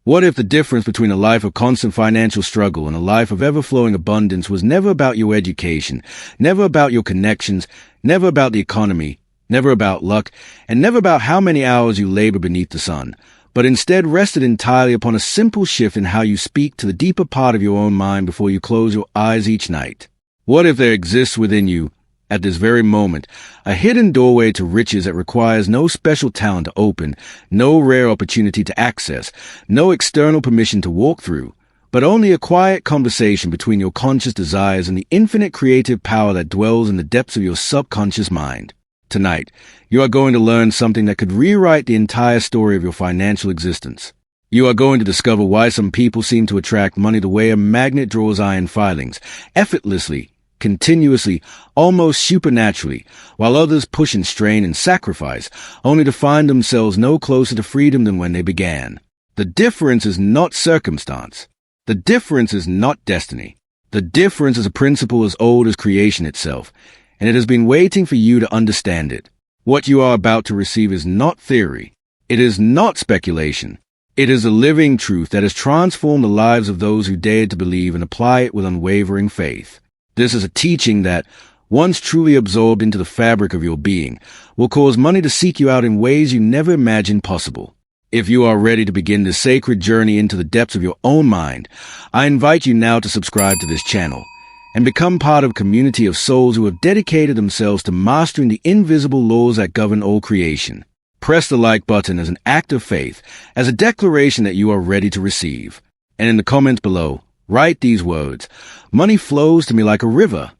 What if the difference between a life of constant financial struggle and a life of ever-flowing abundance was never about your education, never about your connections, never about the economy, never about luck, and never about how many hours you labor beneath the sun, but instead rested entirely upon a simple shift in how you speak to the deeper part of your own mind before you close your eyes each night? What if there exists within you, at this very moment, a hidden doorway to riches that requires no special talent to open, no rare opportunity to access, no external permission to walk through, but only a quiet conversation between your conscious desires and the infinite creative power that dwells in the depths of your subconscious mind? Tonight, you are going to learn something that could rewrite the entire story of your financial existence. You are going to discover why some people seem to attract money the way a magnet draws iron filings, effortlessly, continuously, almost supernaturally, while others push and strain and sacrifice, only to find themselves no closer to freedom than when they began. The difference is not circumstance. The difference is not destiny. The difference is a principle as old as creation itself, and it has been waiting for you to understand it. What you are about to receive is not theory. It is not speculation. It is a living truth that has transformed the lives of those who dared to believe and apply it with unwavering faith. This is a teaching that, once truly absorbed into the fabric of your being, will cause money to seek you out in ways you never imagined possible. If you are ready to begin this sacred journey into the depths of your own mind, I invite you now to subscribe to this channel and become part of a community of souls who have dedicated themselves to mastering the invisible laws that govern all creation. Press the like button as an act of faith, as a declaration that you are ready to receive. And in the comments below, write these words: money flows to me like a river.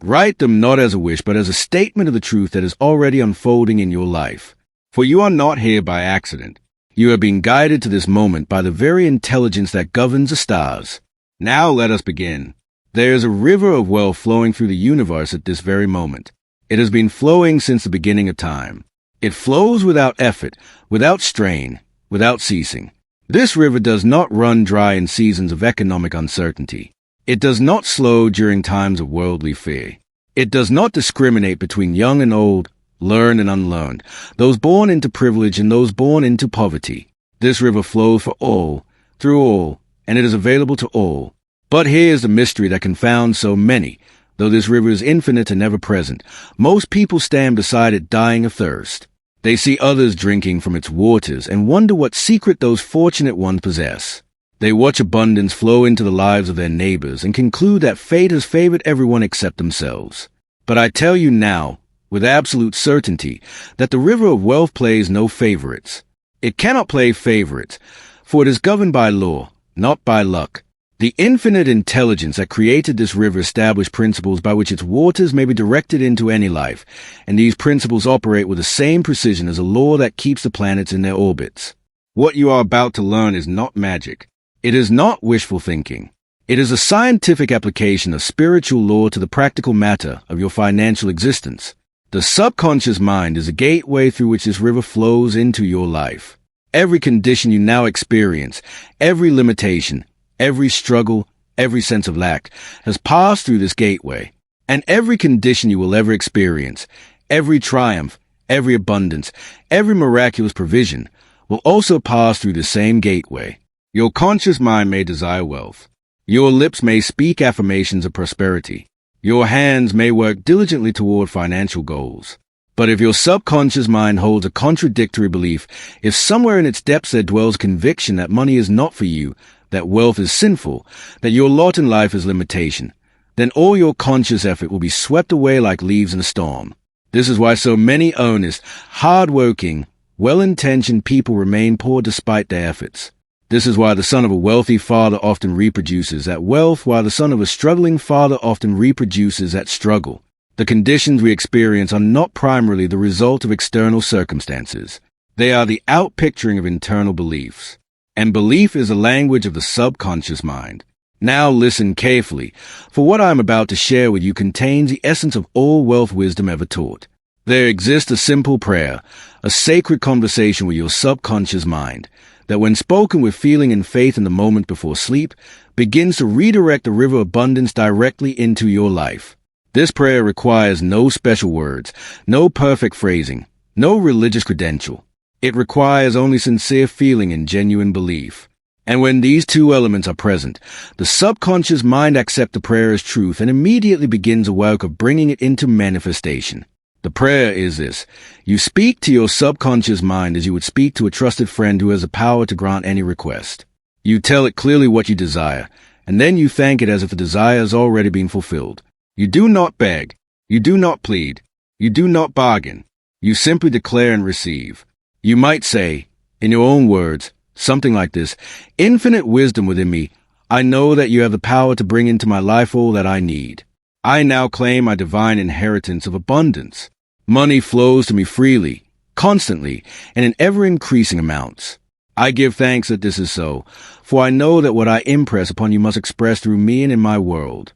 Write them not as a wish, but as a statement of the truth that is already unfolding in your life. For you are not here by accident. You have been guided to this moment by the very intelligence that governs the stars. Now let us begin. There is a river of wealth flowing through the universe at this very moment. It has been flowing since the beginning of time. It flows without effort, without strain, without ceasing. This river does not run dry in seasons of economic uncertainty. It does not slow during times of worldly fear. It does not discriminate between young and old, learned and unlearned, those born into privilege and those born into poverty. This river flows for all, through all, and it is available to all. But here is the mystery that confounds so many. Though this river is infinite and ever present, most people stand beside it dying of thirst. They see others drinking from its waters and wonder what secret those fortunate ones possess. They watch abundance flow into the lives of their neighbors and conclude that fate has favored everyone except themselves. But I tell you now, with absolute certainty, that the river of wealth plays no favorites. It cannot play favorites, for it is governed by law, not by luck. The infinite intelligence that created this river established principles by which its waters may be directed into any life, and these principles operate with the same precision as a law that keeps the planets in their orbits. What you are about to learn is not magic. It is not wishful thinking. It is a scientific application of spiritual law to the practical matter of your financial existence. The subconscious mind is a gateway through which this river flows into your life. Every condition you now experience, every limitation, every struggle, every sense of lack, has passed through this gateway. And every condition you will ever experience, every triumph, every abundance, every miraculous provision, will also pass through the same gateway. Your conscious mind may desire wealth. Your lips may speak affirmations of prosperity. Your hands may work diligently toward financial goals. But if your subconscious mind holds a contradictory belief, if somewhere in its depths there dwells conviction that money is not for you, that wealth is sinful, that your lot in life is limitation, then all your conscious effort will be swept away like leaves in a storm. This is why so many earnest, hard-working, well-intentioned people remain poor despite their efforts. This is why the son of a wealthy father often reproduces that wealth, while the son of a struggling father often reproduces that struggle. The conditions we experience are not primarily the result of external circumstances. They are the outpicturing of internal beliefs. And belief is the language of the subconscious mind. Now listen carefully, for what I am about to share with you contains the essence of all wealth wisdom ever taught. There exists a simple prayer, a sacred conversation with your subconscious mind, that when spoken with feeling and faith in the moment before sleep, begins to redirect the river of abundance directly into your life. This prayer requires no special words, no perfect phrasing, no religious credential. It requires only sincere feeling and genuine belief. And when these two elements are present, the subconscious mind accepts the prayer as truth and immediately begins a work of bringing it into manifestation. The prayer is this. You speak to your subconscious mind as you would speak to a trusted friend who has the power to grant any request. You tell it clearly what you desire, and then you thank it as if the desire has already been fulfilled. You do not beg. You do not plead. You do not bargain. You simply declare and receive. You might say, in your own words, something like this: Infinite wisdom within me, I know that you have the power to bring into my life all that I need. I now claim my divine inheritance of abundance. Money flows to me freely, constantly, and in ever-increasing amounts. I give thanks that this is so, for I know that what I impress upon you must express through me and in my world.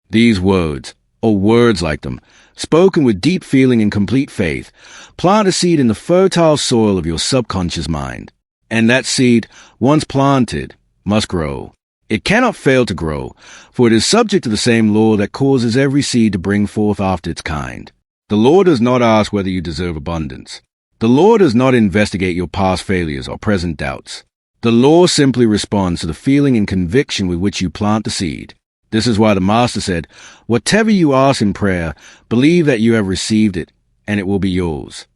These words, or words like them, spoken with deep feeling and complete faith, plant a seed in the fertile soil of your subconscious mind. And that seed, once planted, must grow. It cannot fail to grow, for it is subject to the same law that causes every seed to bring forth after its kind. The Lord does not ask whether you deserve abundance. The Lord does not investigate your past failures or present doubts. The law simply responds to the feeling and conviction with which you plant the seed. This is why the Master said, whatever you ask in prayer, believe that you have received it, and it will be yours.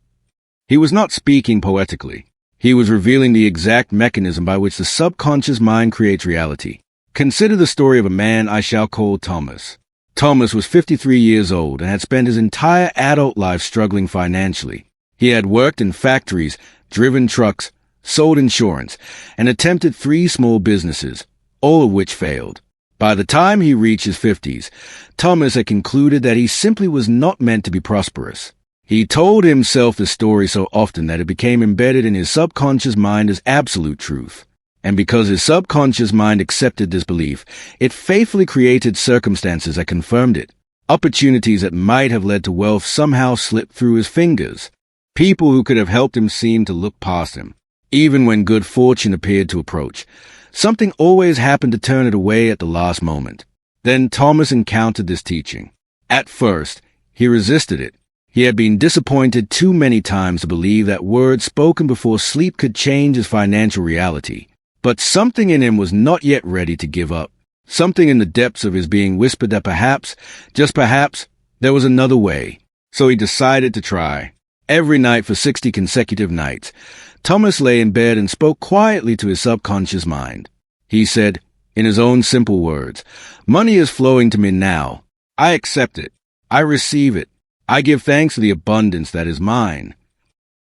He was not speaking poetically. He was revealing the exact mechanism by which the subconscious mind creates reality. Consider the story of a man I shall call Thomas. Thomas was 53 years old and had spent his entire adult life struggling financially. He had worked in factories, driven trucks, sold insurance, and attempted 3 small businesses, all of which failed. By the time he reached his 50s, Thomas had concluded that he simply was not meant to be prosperous. He told himself the story so often that it became embedded in his subconscious mind as absolute truth. And because his subconscious mind accepted this belief, it faithfully created circumstances that confirmed it. Opportunities that might have led to wealth somehow slipped through his fingers. People who could have helped him seemed to look past him. Even when good fortune appeared to approach, something always happened to turn it away at the last moment. Then Thomas encountered this teaching. At first, he resisted it. He had been disappointed too many times to believe that words spoken before sleep could change his financial reality. But something in him was not yet ready to give up. Something in the depths of his being whispered that perhaps, just perhaps, there was another way. So he decided to try. Every night for 60 consecutive nights, Thomas lay in bed and spoke quietly to his subconscious mind. He said, in his own simple words, money is flowing to me now. I accept it. I receive it. I give thanks for the abundance that is mine.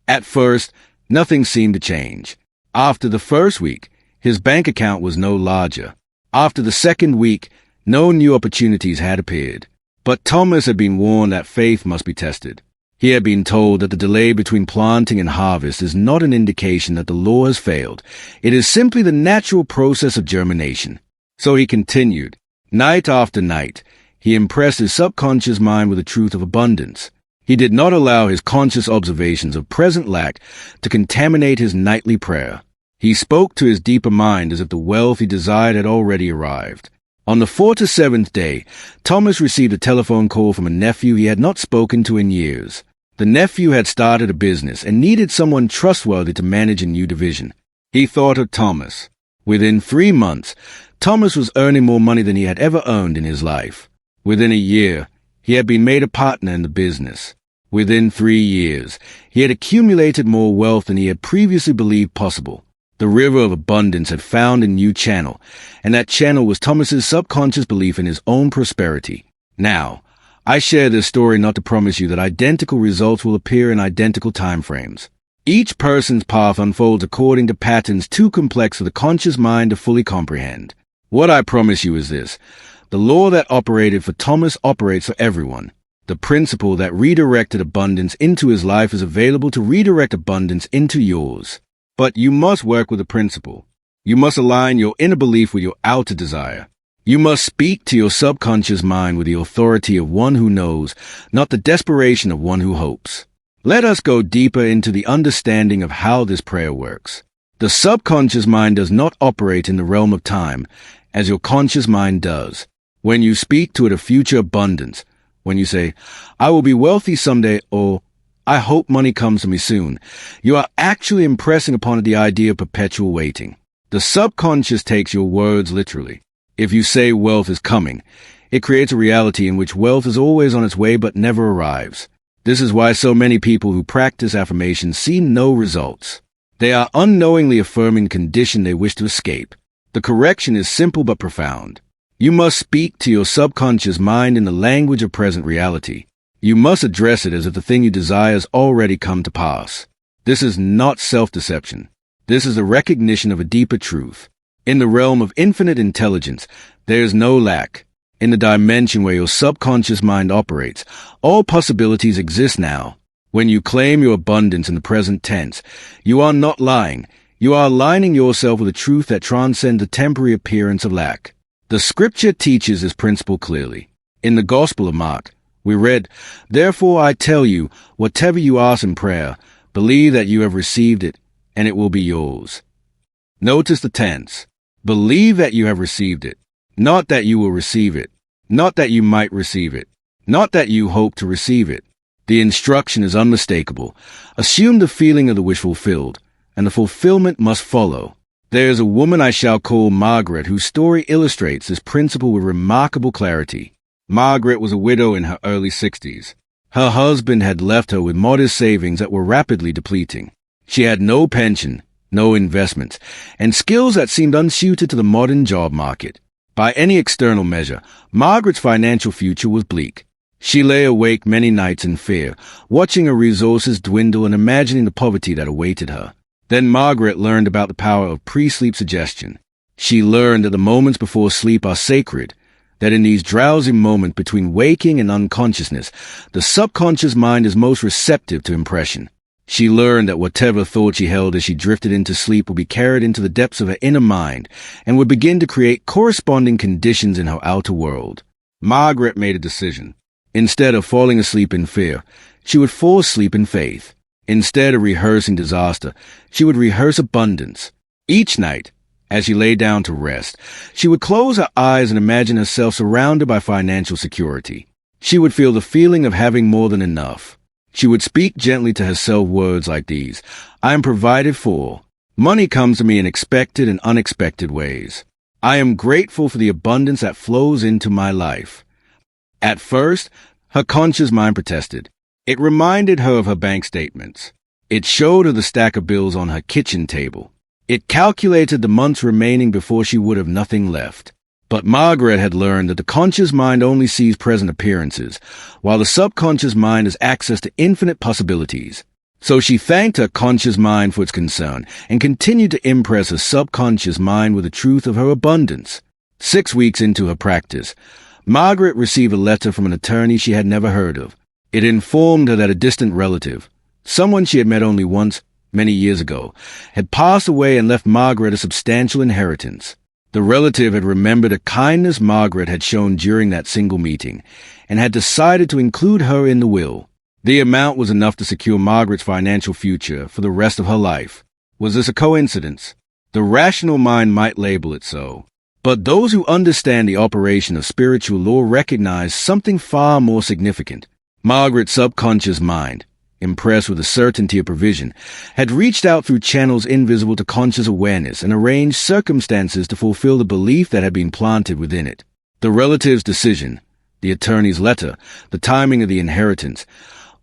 At first, nothing seemed to change. After the first week, his bank account was no larger. After the second week, no new opportunities had appeared. But Thomas had been warned that faith must be tested. He had been told that the delay between planting and harvest is not an indication that the law has failed. It is simply the natural process of germination. So he continued. Night after night, he impressed his subconscious mind with the truth of abundance. He did not allow his conscious observations of present lack to contaminate his nightly prayer. He spoke to his deeper mind as if the wealth he desired had already arrived. On the 4th to 7th day, Thomas received a telephone call from a nephew he had not spoken to in years. The nephew had started a business and needed someone trustworthy to manage a new division. He thought of Thomas. Within 3 months, Thomas was earning more money than he had ever earned in his life. Within a year, he had been made a partner in the business. Within 3 years, he had accumulated more wealth than he had previously believed possible. The river of abundance had found a new channel, and that channel was Thomas's subconscious belief in his own prosperity. Now, I share this story not to promise you that identical results will appear in identical time frames. Each person's path unfolds according to patterns too complex for the conscious mind to fully comprehend. What I promise you is this. The law that operated for Thomas operates for everyone. The principle that redirected abundance into his life is available to redirect abundance into yours. But you must work with the principle. You must align your inner belief with your outer desire. You must speak to your subconscious mind with the authority of one who knows, not the desperation of one who hopes. Let us go deeper into the understanding of how this prayer works. The subconscious mind does not operate in the realm of time, as your conscious mind does. When you speak to it of future abundance, when you say, I will be wealthy someday, or I hope money comes to me soon, you are actually impressing upon it the idea of perpetual waiting. The subconscious takes your words literally. If you say wealth is coming, it creates a reality in which wealth is always on its way but never arrives. This is why so many people who practice affirmations see no results. They are unknowingly affirming the condition they wish to escape. The correction is simple but profound. You must speak to your subconscious mind in the language of present reality. You must address it as if the thing you desire has already come to pass. This is not self-deception. This is a recognition of a deeper truth. In the realm of infinite intelligence, there is no lack. In the dimension where your subconscious mind operates, all possibilities exist now. When you claim your abundance in the present tense, you are not lying. You are aligning yourself with a truth that transcends the temporary appearance of lack. The scripture teaches this principle clearly. In the Gospel of Mark, we read, "Therefore I tell you, whatever you ask in prayer, believe that you have received it, and it will be yours." Notice the tense. Believe that you have received it. Not that you will receive it. Not that you might receive it. Not that you hope to receive it. The instruction is unmistakable. Assume the feeling of the wish fulfilled, and the fulfillment must follow. There is a woman I shall call Margaret whose story illustrates this principle with remarkable clarity. Margaret was a widow in her early 60s. Her husband had left her with modest savings that were rapidly depleting. She had no pension, no investments, and skills that seemed unsuited to the modern job market. By any external measure, Margaret's financial future was bleak. She lay awake many nights in fear, watching her resources dwindle and imagining the poverty that awaited her. Then Margaret learned about the power of pre-sleep suggestion. She learned that the moments before sleep are sacred, that in these drowsy moments between waking and unconsciousness, the subconscious mind is most receptive to impression. She learned that whatever thought she held as she drifted into sleep would be carried into the depths of her inner mind and would begin to create corresponding conditions in her outer world. Margaret made a decision. Instead of falling asleep in fear, she would fall asleep in faith. Instead of rehearsing disaster, she would rehearse abundance. Each night, as she lay down to rest, she would close her eyes and imagine herself surrounded by financial security. She would feel the feeling of having more than enough. She would speak gently to herself words like these: "I am provided for. Money comes to me in expected and unexpected ways. I am grateful for the abundance that flows into my life." At first, her conscious mind protested. It reminded her of her bank statements. It showed her the stack of bills on her kitchen table. It calculated the months remaining before she would have nothing left. But Margaret had learned that the conscious mind only sees present appearances, while the subconscious mind has access to infinite possibilities. So she thanked her conscious mind for its concern and continued to impress her subconscious mind with the truth of her abundance. 6 weeks into her practice, Margaret received a letter from an attorney she had never heard of. It informed her that a distant relative, someone she had met only once, many years ago, had passed away and left Margaret a substantial inheritance. The relative had remembered a kindness Margaret had shown during that single meeting, and had decided to include her in the will. The amount was enough to secure Margaret's financial future for the rest of her life. Was this a coincidence? The rational mind might label it so. But those who understand the operation of spiritual law recognize something far more significant. Margaret's subconscious mind, impressed with the certainty of provision, had reached out through channels invisible to conscious awareness and arranged circumstances to fulfill the belief that had been planted within it. The relative's decision, the attorney's letter, the timing of the inheritance,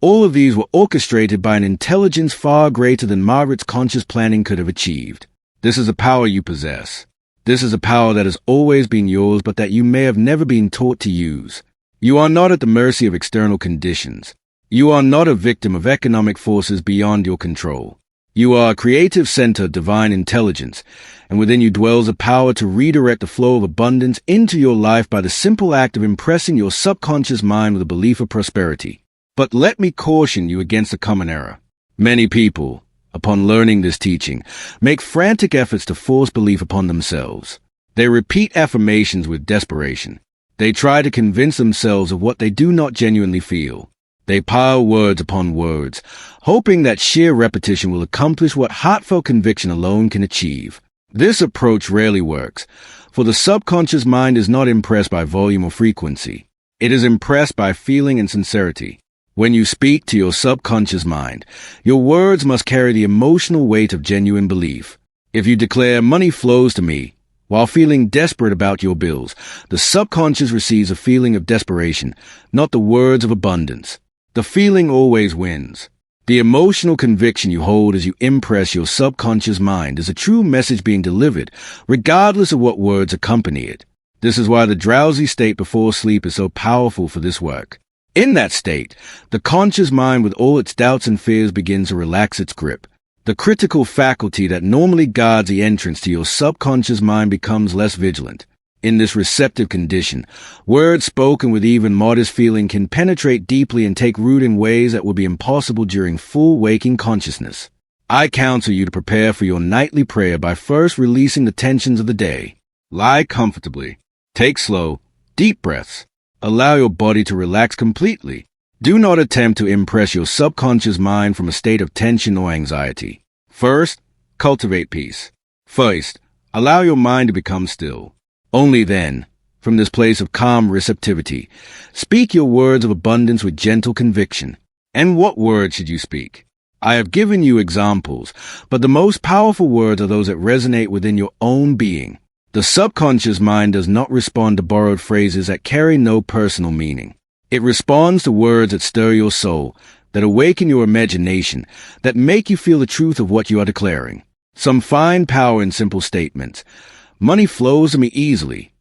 all of these were orchestrated by an intelligence far greater than Margaret's conscious planning could have achieved. This is a power you possess. This is a power that has always been yours, but that you may have never been taught to use. You are not at the mercy of external conditions. You are not a victim of economic forces beyond your control. You are a creative center of divine intelligence, and within you dwells a power to redirect the flow of abundance into your life by the simple act of impressing your subconscious mind with a belief of prosperity. But let me caution you against a common error. Many people, upon learning this teaching, make frantic efforts to force belief upon themselves. They repeat affirmations with desperation. They try to convince themselves of what they do not genuinely feel. They pile words upon words, hoping that sheer repetition will accomplish what heartfelt conviction alone can achieve. This approach rarely works, for the subconscious mind is not impressed by volume or frequency. It is impressed by feeling and sincerity. When you speak to your subconscious mind, your words must carry the emotional weight of genuine belief. If you declare money flows to me, while feeling desperate about your bills, the subconscious receives a feeling of desperation, not the words of abundance. The feeling always wins. The emotional conviction you hold as you impress your subconscious mind is a true message being delivered, regardless of what words accompany it. This is why the drowsy state before sleep is so powerful for this work. In that state, the conscious mind with all its doubts and fears begins to relax its grip. The critical faculty that normally guards the entrance to your subconscious mind becomes less vigilant. In this receptive condition, words spoken with even modest feeling can penetrate deeply and take root in ways that would be impossible during full waking consciousness. I counsel you to prepare for your nightly prayer by first releasing the tensions of the day. Lie comfortably. Take slow, deep breaths. Allow your body to relax completely. Do not attempt to impress your subconscious mind from a state of tension or anxiety. First, cultivate peace. First, allow your mind to become still. Only then, from this place of calm receptivity, speak your words of abundance with gentle conviction. And what words should you speak? I have given you examples, but the most powerful words are those that resonate within your own being. The subconscious mind does not respond to borrowed phrases that carry no personal meaning. It responds to words that stir your soul, that awaken your imagination, that make you feel the truth of what you are declaring. Some find power in simple statements. Money flows to me easily.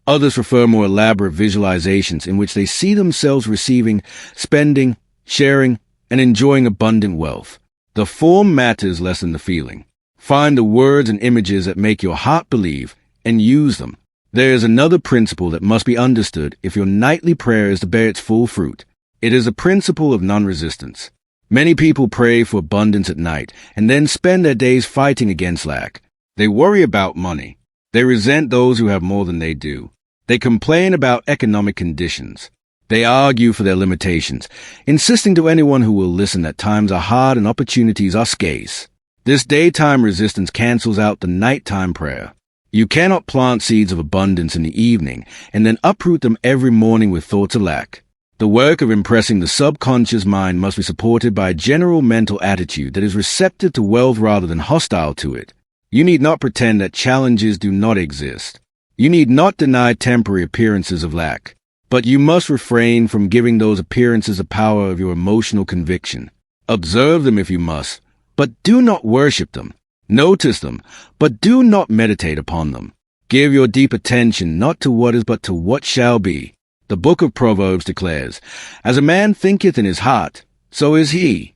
Others prefer more elaborate visualizations in which they see themselves receiving, spending, sharing, and enjoying abundant wealth. The form matters less than the feeling. Find the words and images that make your heart believe, and use them. There is another principle that must be understood if your nightly prayer is to bear its full fruit. It is the principle of non-resistance. Many people pray for abundance at night and then spend their days fighting against lack. They worry about money. They resent those who have more than they do. They complain about economic conditions. They argue for their limitations, insisting to anyone who will listen that times are hard and opportunities are scarce. This daytime resistance cancels out the nighttime prayer. You cannot plant seeds of abundance in the evening and then uproot them every morning with thoughts of lack. The work of impressing the subconscious mind must be supported by a general mental attitude that is receptive to wealth rather than hostile to it. You need not pretend that challenges do not exist. You need not deny temporary appearances of lack. But you must refrain from giving those appearances the power of your emotional conviction. Observe them if you must, but do not worship them. Notice them, but do not meditate upon them. Give your deep attention not to what is but to what shall be. The book of Proverbs declares, "As a man thinketh in his heart, so is he."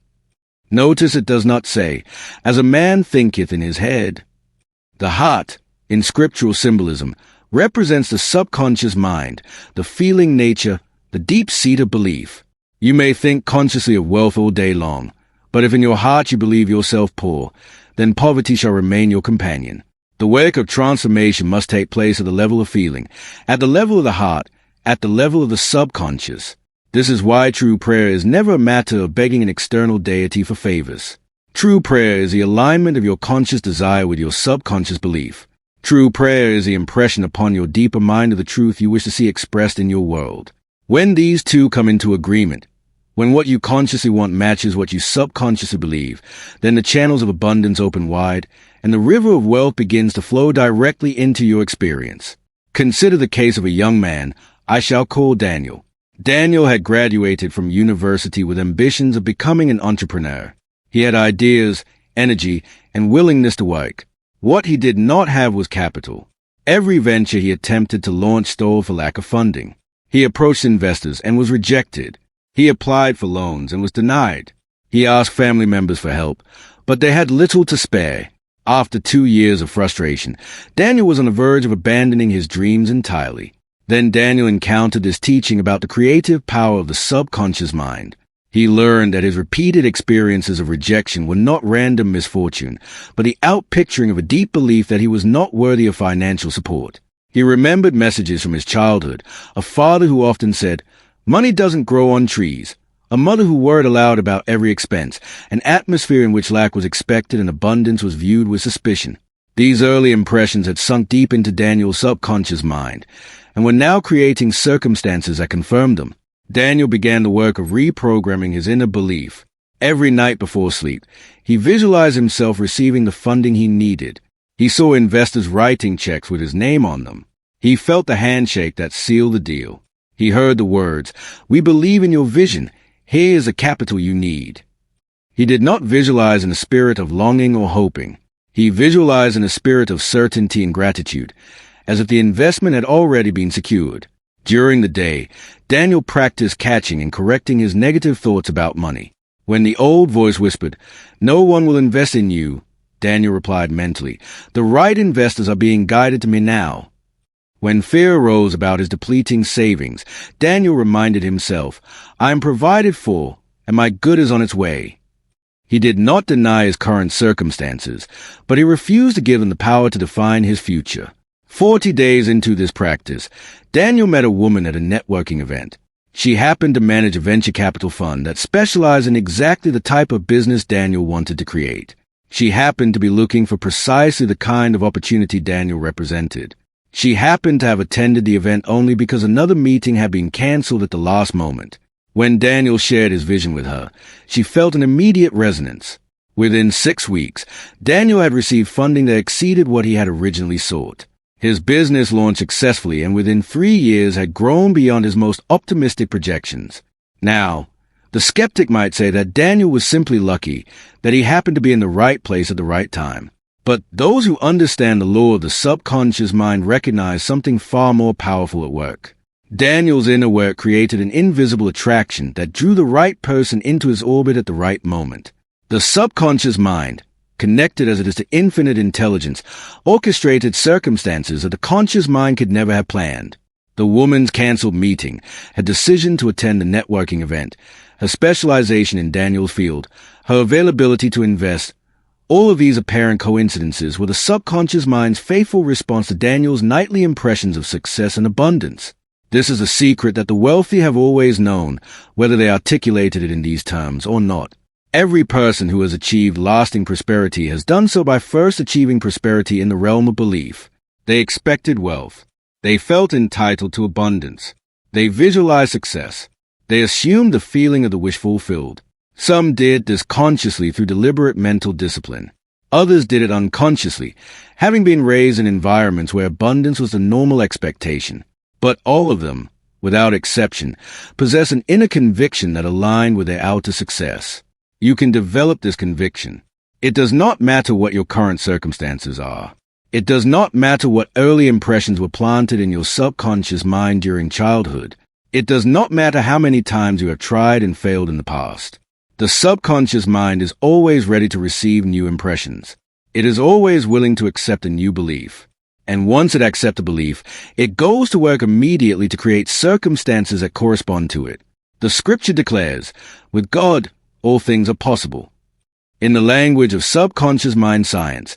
Notice it does not say, "As a man thinketh in his head." The heart, in scriptural symbolism, represents the subconscious mind, the feeling nature, the deep-seated belief. You may think consciously of wealth all day long, but if in your heart you believe yourself poor, then poverty shall remain your companion. The work of transformation must take place at the level of feeling, at the level of the heart, at the level of the subconscious. This is why true prayer is never a matter of begging an external deity for favors. True prayer is the alignment of your conscious desire with your subconscious belief. True prayer is the impression upon your deeper mind of the truth you wish to see expressed in your world. When these two come into agreement, when what you consciously want matches what you subconsciously believe, then the channels of abundance open wide, and the river of wealth begins to flow directly into your experience. Consider the case of a young man I shall call Daniel. Daniel had graduated from university with ambitions of becoming an entrepreneur. He had ideas, energy, and willingness to work. What he did not have was capital. Every venture he attempted to launch stalled for lack of funding. He approached investors and was rejected. He applied for loans and was denied. He asked family members for help, but they had little to spare. After 2 years of frustration, Daniel was on the verge of abandoning his dreams entirely. Then Daniel encountered this teaching about the creative power of the subconscious mind. He learned that his repeated experiences of rejection were not random misfortune, but the outpicturing of a deep belief that he was not worthy of financial support. He remembered messages from his childhood, a father who often said, "Money doesn't grow on trees," a mother who worried aloud about every expense, an atmosphere in which lack was expected and abundance was viewed with suspicion. These early impressions had sunk deep into Daniel's subconscious mind, and were now creating circumstances that confirmed them. Daniel began the work of reprogramming his inner belief. Every night before sleep, he visualized himself receiving the funding he needed. He saw investors writing checks with his name on them. He felt the handshake that sealed the deal. He heard the words, "We believe in your vision. Here is the capital you need." He did not visualize in a spirit of longing or hoping. He visualized in a spirit of certainty and gratitude, as if the investment had already been secured. During the day, Daniel practiced catching and correcting his negative thoughts about money. When the old voice whispered, "No one will invest in you," Daniel replied mentally, "The right investors are being guided to me now." When fear arose about his depleting savings, Daniel reminded himself, "I am provided for, and my good is on its way." He did not deny his current circumstances, but he refused to give them the power to define his future. 40 days into this practice, Daniel met a woman at a networking event. She happened to manage a venture capital fund that specialized in exactly the type of business Daniel wanted to create. She happened to be looking for precisely the kind of opportunity Daniel represented. She happened to have attended the event only because another meeting had been canceled at the last moment. When Daniel shared his vision with her, she felt an immediate resonance. Within 6 weeks, Daniel had received funding that exceeded what he had originally sought. His business launched successfully and within 3 years had grown beyond his most optimistic projections. Now, the skeptic might say that Daniel was simply lucky, that he happened to be in the right place at the right time. But those who understand the law of the subconscious mind recognize something far more powerful at work. Daniel's inner work created an invisible attraction that drew the right person into his orbit at the right moment. The subconscious mind, connected as it is to infinite intelligence, orchestrated circumstances that the conscious mind could never have planned. The woman's canceled meeting, her decision to attend the networking event, her specialization in Daniel's field, her availability to invest, all of these apparent coincidences were the subconscious mind's faithful response to Daniel's nightly impressions of success and abundance. This is a secret that the wealthy have always known, whether they articulated it in these terms or not. Every person who has achieved lasting prosperity has done so by first achieving prosperity in the realm of belief. They expected wealth. They felt entitled to abundance. They visualized success. They assumed the feeling of the wish fulfilled. Some did this consciously through deliberate mental discipline. Others did it unconsciously, having been raised in environments where abundance was the normal expectation. But all of them, without exception, possess an inner conviction that aligned with their outer success. You can develop this conviction. It does not matter what your current circumstances are. It does not matter what early impressions were planted in your subconscious mind during childhood. It does not matter how many times you have tried and failed in the past. The subconscious mind is always ready to receive new impressions. It is always willing to accept a new belief. And once it accepts a belief, it goes to work immediately to create circumstances that correspond to it. The scripture declares, "With God, all things are possible." In the language of subconscious mind science,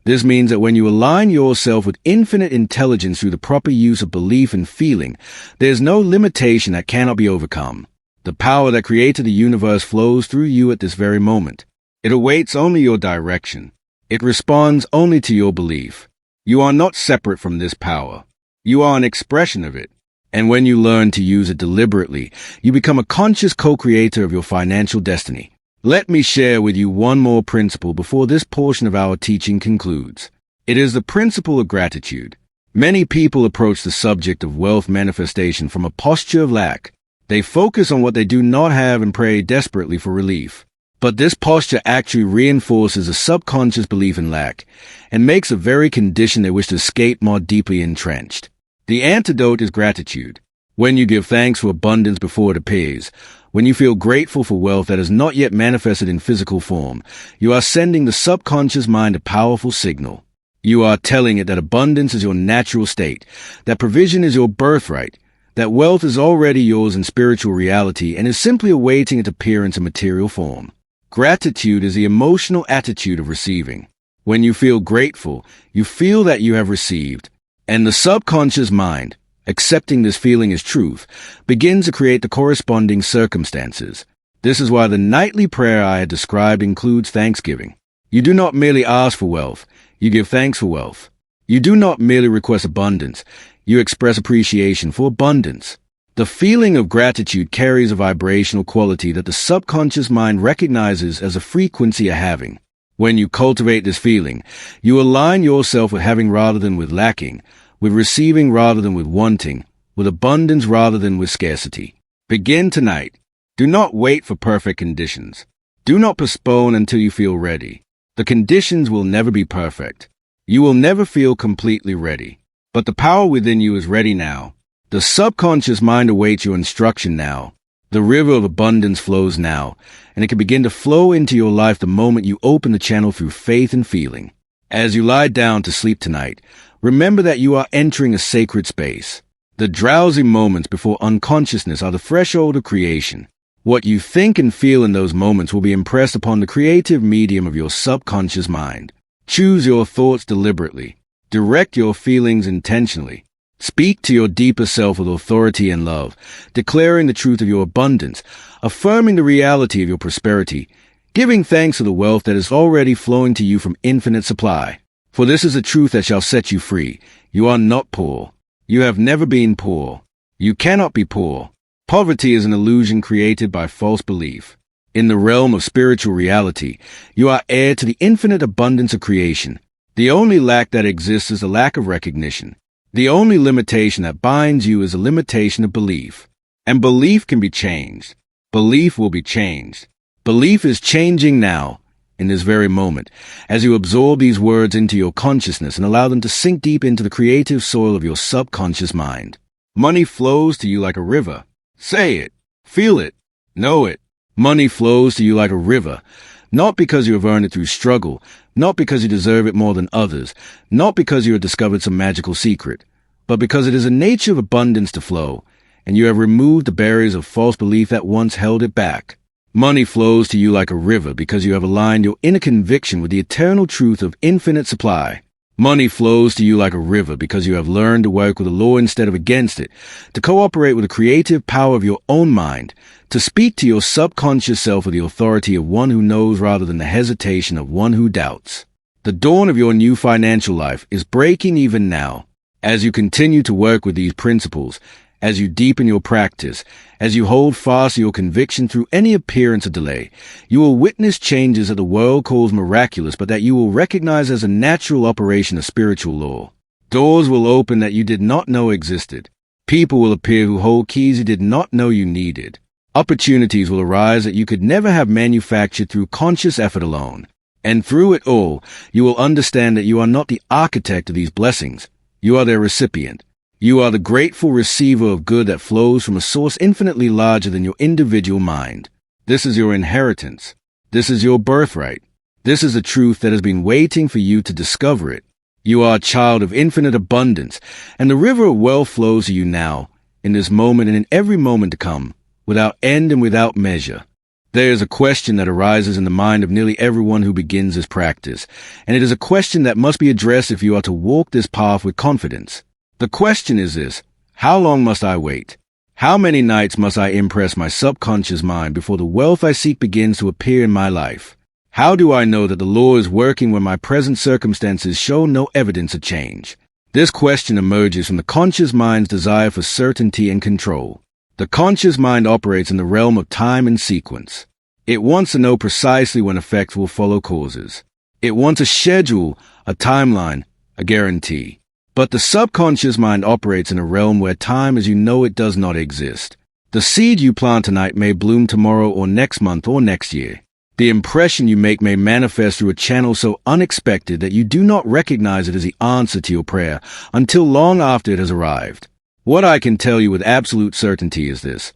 this means that when you align yourself with infinite intelligence through the proper use of belief and feeling, there is no limitation that cannot be overcome. The power that created the universe flows through you at this very moment. It awaits only your direction. It responds only to your belief. You are not separate from this power. You are an expression of it. And when you learn to use it deliberately, you become a conscious co-creator of your financial destiny. Let me share with you one more principle before this portion of our teaching concludes. It is the principle of gratitude. Many people approach the subject of wealth manifestation from a posture of lack. They focus on what they do not have and pray desperately for relief. But this posture actually reinforces a subconscious belief in lack and makes the very condition they wish to escape more deeply entrenched. The antidote is gratitude. When you give thanks for abundance before it appears, when you feel grateful for wealth that has not yet manifested in physical form, you are sending the subconscious mind a powerful signal. You are telling it that abundance is your natural state, that provision is your birthright, that wealth is already yours in spiritual reality and is simply awaiting its appearance in material form. Gratitude is the emotional attitude of receiving. When you feel grateful, you feel that you have received, and the subconscious mind, accepting this feeling as truth, begins to create the corresponding circumstances. This is why the nightly prayer I had described includes thanksgiving. You do not merely ask for wealth, you give thanks for wealth. You do not merely request abundance, you express appreciation for abundance. The feeling of gratitude carries a vibrational quality that the subconscious mind recognizes as a frequency of having. When you cultivate this feeling, you align yourself with having rather than with lacking, with receiving rather than with wanting, with abundance rather than with scarcity. Begin tonight. Do not wait for perfect conditions. Do not postpone until you feel ready. The conditions will never be perfect. You will never feel completely ready. But the power within you is ready now. The subconscious mind awaits your instruction now. The river of abundance flows now, and it can begin to flow into your life the moment you open the channel through faith and feeling. As you lie down to sleep tonight, remember that you are entering a sacred space. The drowsy moments before unconsciousness are the threshold of creation. What you think and feel in those moments will be impressed upon the creative medium of your subconscious mind. Choose your thoughts deliberately. Direct your feelings intentionally. Speak to your deeper self with authority and love, declaring the truth of your abundance, affirming the reality of your prosperity, giving thanks for the wealth that is already flowing to you from infinite supply. For this is the truth that shall set you free. You are not poor. You have never been poor. You cannot be poor. Poverty is an illusion created by false belief. In the realm of spiritual reality, you are heir to the infinite abundance of creation. The only lack that exists is a lack of recognition. The only limitation that binds you is a limitation of belief. And belief can be changed. Belief will be changed. Belief is changing now, in this very moment, as you absorb these words into your consciousness and allow them to sink deep into the creative soil of your subconscious mind. Money flows to you like a river. Say it. Feel it. Know it. Money flows to you like a river, not because you have earned it through struggle, not because you deserve it more than others, not because you have discovered some magical secret, but because it is a nature of abundance to flow, and you have removed the barriers of false belief that once held it back. Money flows to you like a river because you have aligned your inner conviction with the eternal truth of infinite supply. Money flows to you like a river because you have learned to work with the law instead of against it, to cooperate with the creative power of your own mind, to speak to your subconscious self with the authority of one who knows rather than the hesitation of one who doubts. The dawn of your new financial life is breaking even now. As you continue to work with these principles, as you deepen your practice, as you hold fast to your conviction through any appearance of delay, you will witness changes that the world calls miraculous, but that you will recognize as a natural operation of spiritual law. Doors will open that you did not know existed. People will appear who hold keys you did not know you needed. Opportunities will arise that you could never have manufactured through conscious effort alone. And through it all, you will understand that you are not the architect of these blessings. You are their recipient. You are the grateful receiver of good that flows from a source infinitely larger than your individual mind. This is your inheritance. This is your birthright. This is the truth that has been waiting for you to discover it. You are a child of infinite abundance, and the river of wealth flows to you now, in this moment and in every moment to come, without end and without measure. There is a question that arises in the mind of nearly everyone who begins this practice, and it is a question that must be addressed if you are to walk this path with confidence. The question is this: how long must I wait? How many nights must I impress my subconscious mind before the wealth I seek begins to appear in my life? How do I know that the law is working when my present circumstances show no evidence of change? This question emerges from the conscious mind's desire for certainty and control. The conscious mind operates in the realm of time and sequence. It wants to know precisely when effects will follow causes. It wants a schedule, a timeline, a guarantee. But the subconscious mind operates in a realm where time as you know it does not exist. The seed you plant tonight may bloom tomorrow or next month or next year. The impression you make may manifest through a channel so unexpected that you do not recognize it as the answer to your prayer until long after it has arrived. What I can tell you with absolute certainty is this: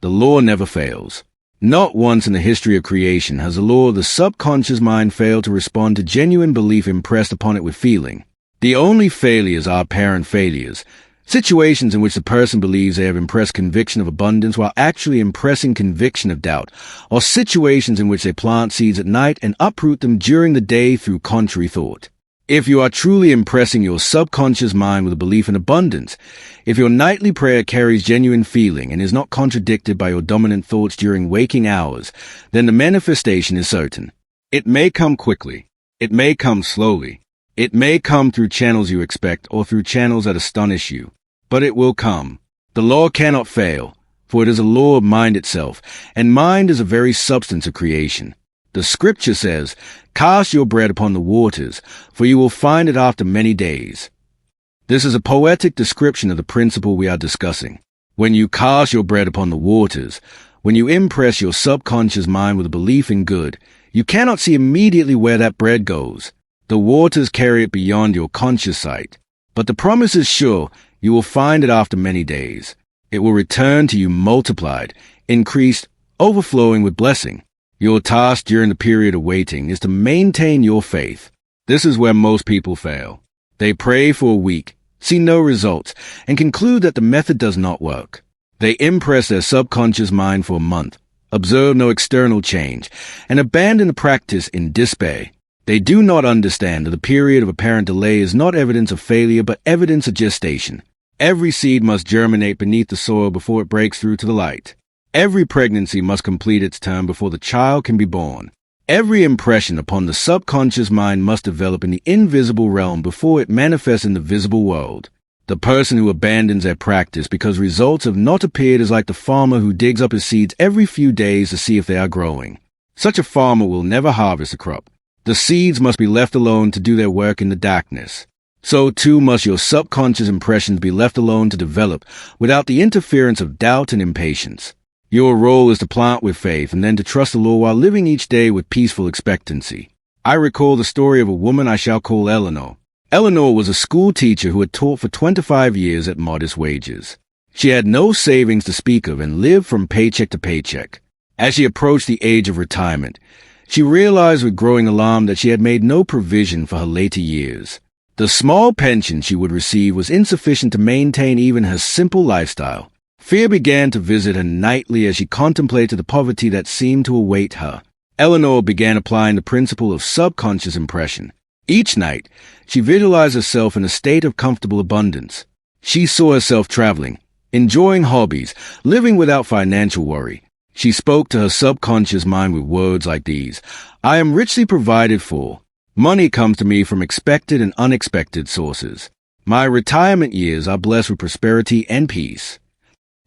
the law never fails. Not once in the history of creation has the law of the subconscious mind failed to respond to genuine belief impressed upon it with feeling. The only failures are apparent failures, situations in which the person believes they have impressed conviction of abundance while actually impressing conviction of doubt, or situations in which they plant seeds at night and uproot them during the day through contrary thought. If you are truly impressing your subconscious mind with a belief in abundance, if your nightly prayer carries genuine feeling and is not contradicted by your dominant thoughts during waking hours, then the manifestation is certain. It may come quickly. It may come slowly. It may come through channels you expect or through channels that astonish you, but it will come. The law cannot fail, for it is a law of mind itself, and mind is the very substance of creation. The scripture says, "Cast your bread upon the waters, for you will find it after many days." This is a poetic description of the principle we are discussing. When you cast your bread upon the waters, when you impress your subconscious mind with a belief in good, you cannot see immediately where that bread goes. The waters carry it beyond your conscious sight. But the promise is sure, you will find it after many days. It will return to you multiplied, increased, overflowing with blessing. Your task during the period of waiting is to maintain your faith. This is where most people fail. They pray for a week, see no results, and conclude that the method does not work. They impress their subconscious mind for a month, observe no external change, and abandon the practice in despair. They do not understand that the period of apparent delay is not evidence of failure but evidence of gestation. Every seed must germinate beneath the soil before it breaks through to the light. Every pregnancy must complete its term before the child can be born. Every impression upon the subconscious mind must develop in the invisible realm before it manifests in the visible world. The person who abandons their practice because results have not appeared is like the farmer who digs up his seeds every few days to see if they are growing. Such a farmer will never harvest a crop. The seeds must be left alone to do their work in the darkness. So too must your subconscious impressions be left alone to develop without the interference of doubt and impatience. Your role is to plant with faith and then to trust the Lord while living each day with peaceful expectancy. I recall the story of a woman I shall call Eleanor. Eleanor was a school teacher who had taught for 25 years at modest wages. She had no savings to speak of and lived from paycheck to paycheck. As she approached the age of retirement, she realized with growing alarm that she had made no provision for her later years. The small pension she would receive was insufficient to maintain even her simple lifestyle. Fear began to visit her nightly as she contemplated the poverty that seemed to await her. Eleanor began applying the principle of subconscious impression. Each night, she visualized herself in a state of comfortable abundance. She saw herself traveling, enjoying hobbies, living without financial worry. She spoke to her subconscious mind with words like these: "I am richly provided for. Money comes to me from expected and unexpected sources. My retirement years are blessed with prosperity and peace."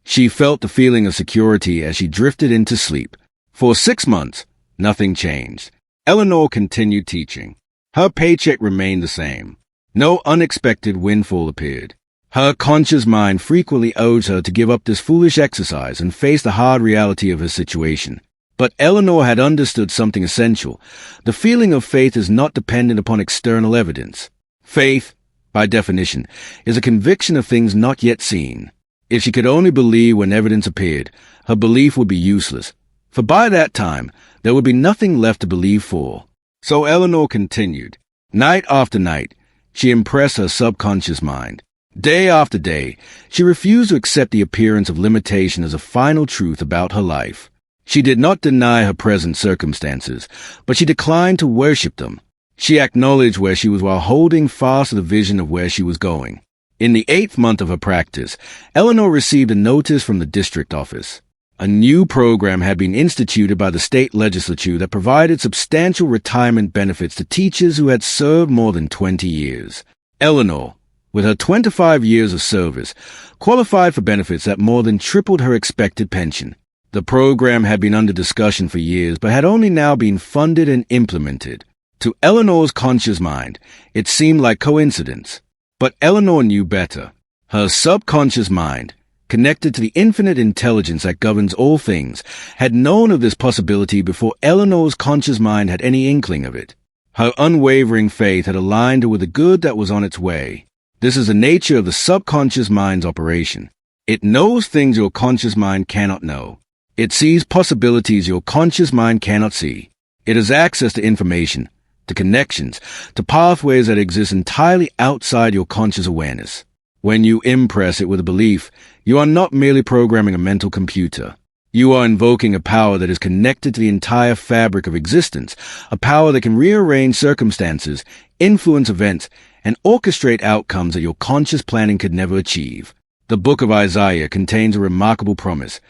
She felt the feeling of security as she drifted into sleep. For 6 months, nothing changed. Eleanor continued teaching. Her paycheck remained the same. No unexpected windfall appeared. Her conscious mind frequently urged her to give up this foolish exercise and face the hard reality of her situation. But Eleanor had understood something essential. The feeling of faith is not dependent upon external evidence. Faith, by definition, is a conviction of things not yet seen. If she could only believe when evidence appeared, her belief would be useless, for by that time there would be nothing left to believe for. So Eleanor continued. Night after night, she impressed her subconscious mind. Day after day, she refused to accept the appearance of limitation as a final truth about her life. She did not deny her present circumstances, but she declined to worship them. She acknowledged where she was while holding fast to the vision of where she was going. In the 8th month of her practice, Eleanor received a notice from the district office. A new program had been instituted by the state legislature that provided substantial retirement benefits to teachers who had served more than 20 years. Eleanor, with her 25 years of service, qualified for benefits that more than tripled her expected pension. The program had been under discussion for years, but had only now been funded and implemented. To Eleanor's conscious mind, it seemed like coincidence. But Eleanor knew better. Her subconscious mind, connected to the infinite intelligence that governs all things, had known of this possibility before Eleanor's conscious mind had any inkling of it. Her unwavering faith had aligned her with the good that was on its way. This is the nature of the subconscious mind's operation. It knows things your conscious mind cannot know. It sees possibilities your conscious mind cannot see. It has access to information, to connections, to pathways that exist entirely outside your conscious awareness. When you impress it with a belief, you are not merely programming a mental computer. You are invoking a power that is connected to the entire fabric of existence, a power that can rearrange circumstances, influence events, and orchestrate outcomes that your conscious planning could never achieve. The book of Isaiah contains a remarkable promise.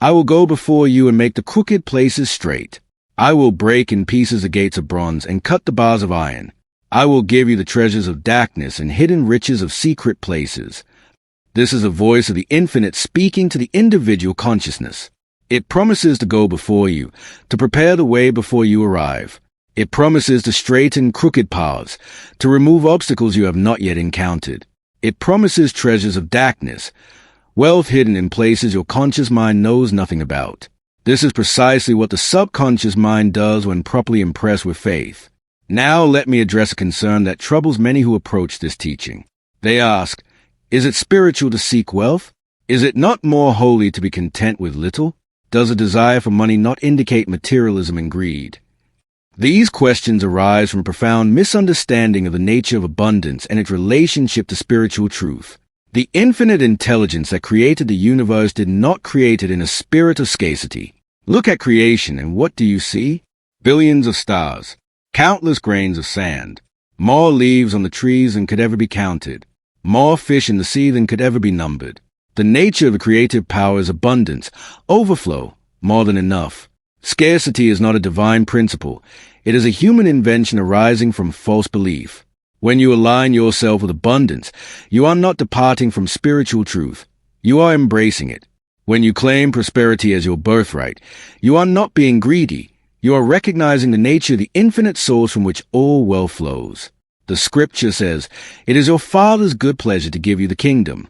I will go before you and make the crooked places straight. I will break in pieces the gates of bronze and cut the bars of iron. I will give you the treasures of darkness and hidden riches of secret places. This is the voice of the infinite speaking to the individual consciousness. It promises to go before you, to prepare the way before you arrive. It promises to straighten crooked paths, to remove obstacles you have not yet encountered. It promises treasures of darkness, wealth hidden in places your conscious mind knows nothing about. This is precisely what the subconscious mind does when properly impressed with faith. Now let me address a concern that troubles many who approach this teaching. They ask, is it spiritual to seek wealth? Is it not more holy to be content with little? Does a desire for money not indicate materialism and greed? These questions arise from a profound misunderstanding of the nature of abundance and its relationship to spiritual truth. The infinite intelligence that created the universe did not create it in a spirit of scarcity. Look at creation, and what do you see? Billions of stars, countless grains of sand, more leaves on the trees than could ever be counted, more fish in the sea than could ever be numbered. The nature of the creative power is abundance, overflow, more than enough. Scarcity is not a divine principle. It is a human invention arising from false belief. When you align yourself with abundance, you are not departing from spiritual truth. You are embracing it. When you claim prosperity as your birthright, you are not being greedy. You are recognizing the nature of the infinite source from which all wealth flows. The scripture says, "It is your Father's good pleasure to give you the kingdom."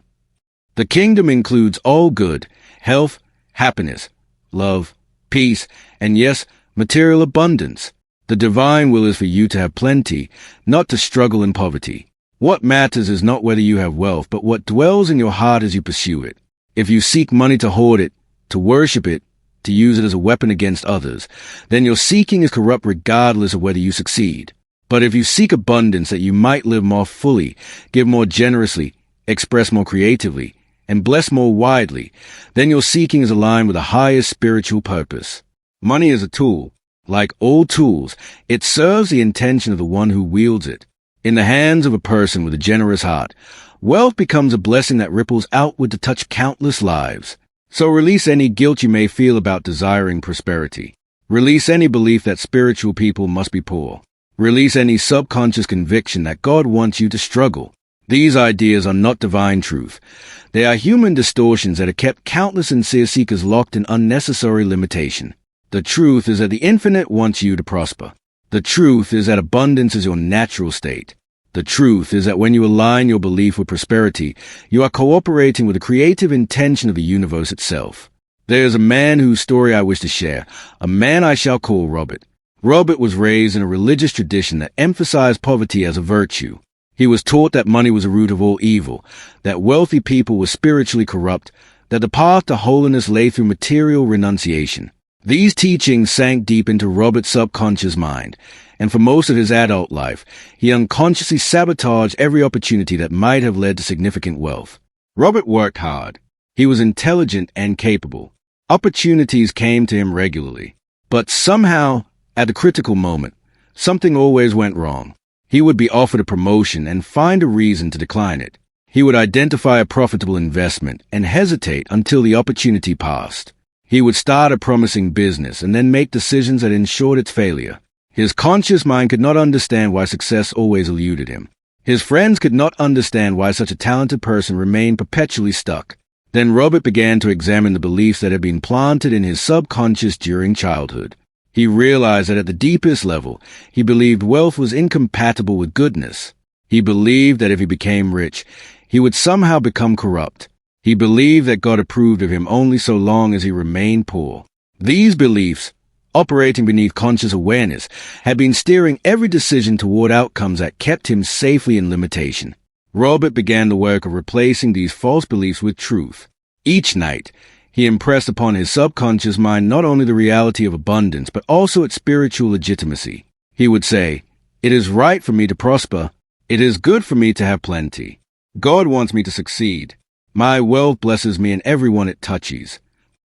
The kingdom includes all good, health, happiness, love, peace, and yes, material abundance. The divine will is for you to have plenty, not to struggle in poverty. What matters is not whether you have wealth, but what dwells in your heart as you pursue it. If you seek money to hoard it, to worship it, to use it as a weapon against others, then your seeking is corrupt regardless of whether you succeed. But if you seek abundance that you might live more fully, give more generously, express more creatively, and bless more widely, then your seeking is aligned with the highest spiritual purpose. Money is a tool. Like all tools, it serves the intention of the one who wields it. In the hands of a person with a generous heart, wealth becomes a blessing that ripples outward to touch countless lives. So release any guilt you may feel about desiring prosperity. Release any belief that spiritual people must be poor. Release any subconscious conviction that God wants you to struggle. These ideas are not divine truth. They are human distortions that have kept countless sincere seekers locked in unnecessary limitation. The truth is that the infinite wants you to prosper. The truth is that abundance is your natural state. The truth is that when you align your belief with prosperity, you are cooperating with the creative intention of the universe itself. There is a man whose story I wish to share, a man I shall call Robert. Robert was raised in a religious tradition that emphasized poverty as a virtue. He was taught that money was the root of all evil, that wealthy people were spiritually corrupt, that the path to holiness lay through material renunciation. These teachings sank deep into Robert's subconscious mind, and for most of his adult life, he unconsciously sabotaged every opportunity that might have led to significant wealth. Robert worked hard. He was intelligent and capable. Opportunities came to him regularly. But somehow, at the critical moment, something always went wrong. He would be offered a promotion and find a reason to decline it. He would identify a profitable investment and hesitate until the opportunity passed. He would start a promising business and then make decisions that ensured its failure. His conscious mind could not understand why success always eluded him. His friends could not understand why such a talented person remained perpetually stuck. Then Robert began to examine the beliefs that had been planted in his subconscious during childhood. He realized that at the deepest level, he believed wealth was incompatible with goodness. He believed that if he became rich, he would somehow become corrupt. He believed that God approved of him only so long as he remained poor. These beliefs, operating beneath conscious awareness, had been steering every decision toward outcomes that kept him safely in limitation. Robert began the work of replacing these false beliefs with truth. Each night, he impressed upon his subconscious mind not only the reality of abundance, but also its spiritual legitimacy. He would say, "It is right for me to prosper. It is good for me to have plenty. God wants me to succeed. My wealth blesses me and everyone it touches."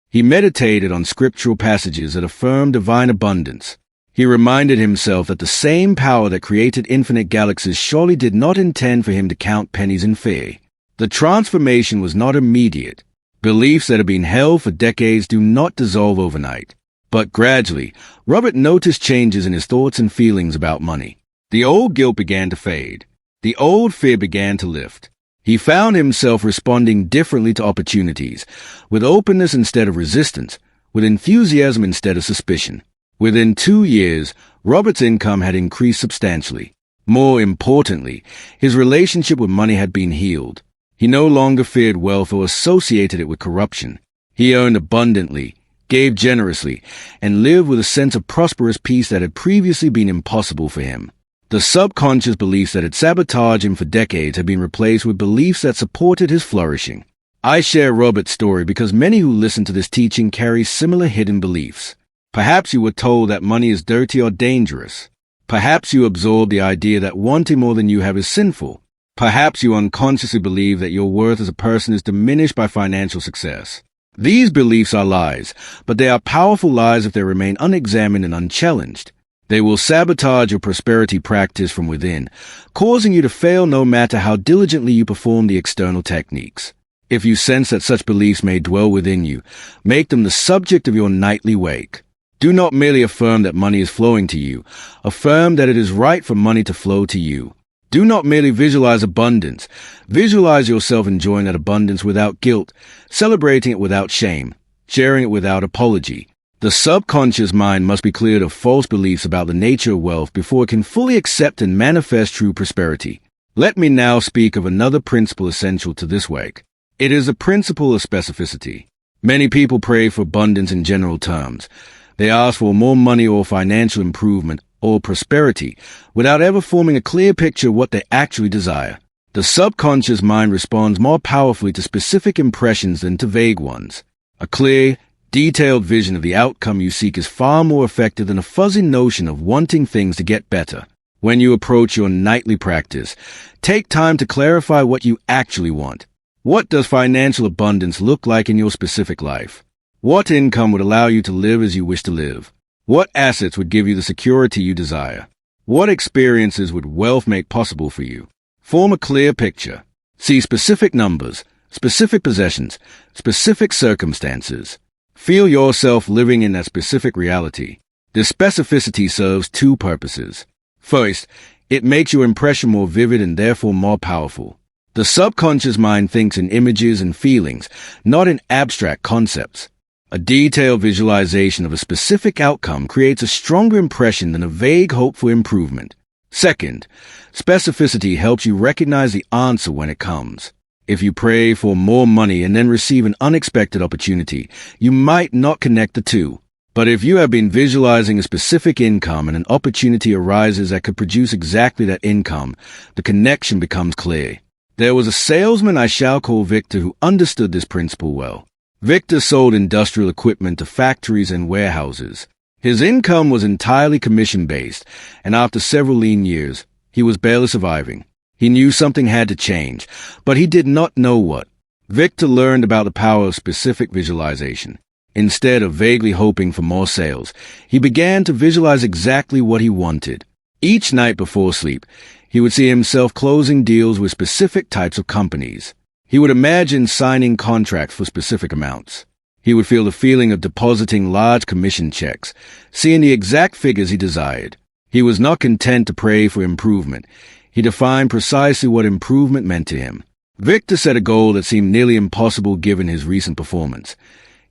He meditated on scriptural passages that affirmed divine abundance. He reminded himself that the same power that created infinite galaxies surely did not intend for him to count pennies in fear. The transformation was not immediate. Beliefs that have been held for decades do not dissolve overnight. But gradually, Robert noticed changes in his thoughts and feelings about money. The old guilt began to fade. The old fear began to lift. He found himself responding differently to opportunities, with openness instead of resistance, with enthusiasm instead of suspicion. Within 2 years, Robert's income had increased substantially. More importantly, his relationship with money had been healed. He no longer feared wealth or associated it with corruption. He earned abundantly, gave generously, and lived with a sense of prosperous peace that had previously been impossible for him. The subconscious beliefs that had sabotaged him for decades had been replaced with beliefs that supported his flourishing. I share Robert's story because many who listen to this teaching carry similar hidden beliefs. Perhaps you were told that money is dirty or dangerous. Perhaps you absorbed the idea that wanting more than you have is sinful. Perhaps you unconsciously believe that your worth as a person is diminished by financial success. These beliefs are lies, but they are powerful lies if they remain unexamined and unchallenged. They will sabotage your prosperity practice from within, causing you to fail no matter how diligently you perform the external techniques. If you sense that such beliefs may dwell within you, make them the subject of your nightly wake. Do not merely affirm that money is flowing to you. Affirm that it is right for money to flow to you. Do not merely visualize abundance. Visualize yourself enjoying that abundance without guilt, celebrating it without shame, sharing it without apology. The subconscious mind must be cleared of false beliefs about the nature of wealth before it can fully accept and manifest true prosperity. Let me now speak of another principle essential to this wake. It is the principle of specificity. Many people pray for abundance in general terms. They ask for more money or financial improvement or prosperity without ever forming a clear picture of what they actually desire. The subconscious mind responds more powerfully to specific impressions than to vague ones. A clear, detailed vision of the outcome you seek is far more effective than a fuzzy notion of wanting things to get better. When you approach your nightly practice, take time to clarify what you actually want. What does financial abundance look like in your specific life? What income would allow you to live as you wish to live? What assets would give you the security you desire? What experiences would wealth make possible for you? Form a clear picture. See specific numbers, specific possessions, specific circumstances. Feel yourself living in that specific reality. This specificity serves two purposes. First, it makes your impression more vivid and therefore more powerful. The subconscious mind thinks in images and feelings, not in abstract concepts. A detailed visualization of a specific outcome creates a stronger impression than a vague hope for improvement. Second, specificity helps you recognize the answer when it comes. If you pray for more money and then receive an unexpected opportunity, you might not connect the two. But if you have been visualizing a specific income and an opportunity arises that could produce exactly that income, the connection becomes clear. There was a salesman I shall call Victor who understood this principle well. Victor sold industrial equipment to factories and warehouses. His income was entirely commission-based, and after several lean years, he was barely surviving. He knew something had to change, but he did not know what. Victor learned about the power of specific visualization. Instead of vaguely hoping for more sales, he began to visualize exactly what he wanted. Each night before sleep, he would see himself closing deals with specific types of companies. He would imagine signing contracts for specific amounts. He would feel the feeling of depositing large commission checks, seeing the exact figures he desired. He was not content to pray for improvement. He defined precisely what improvement meant to him. Victor set a goal that seemed nearly impossible given his recent performance.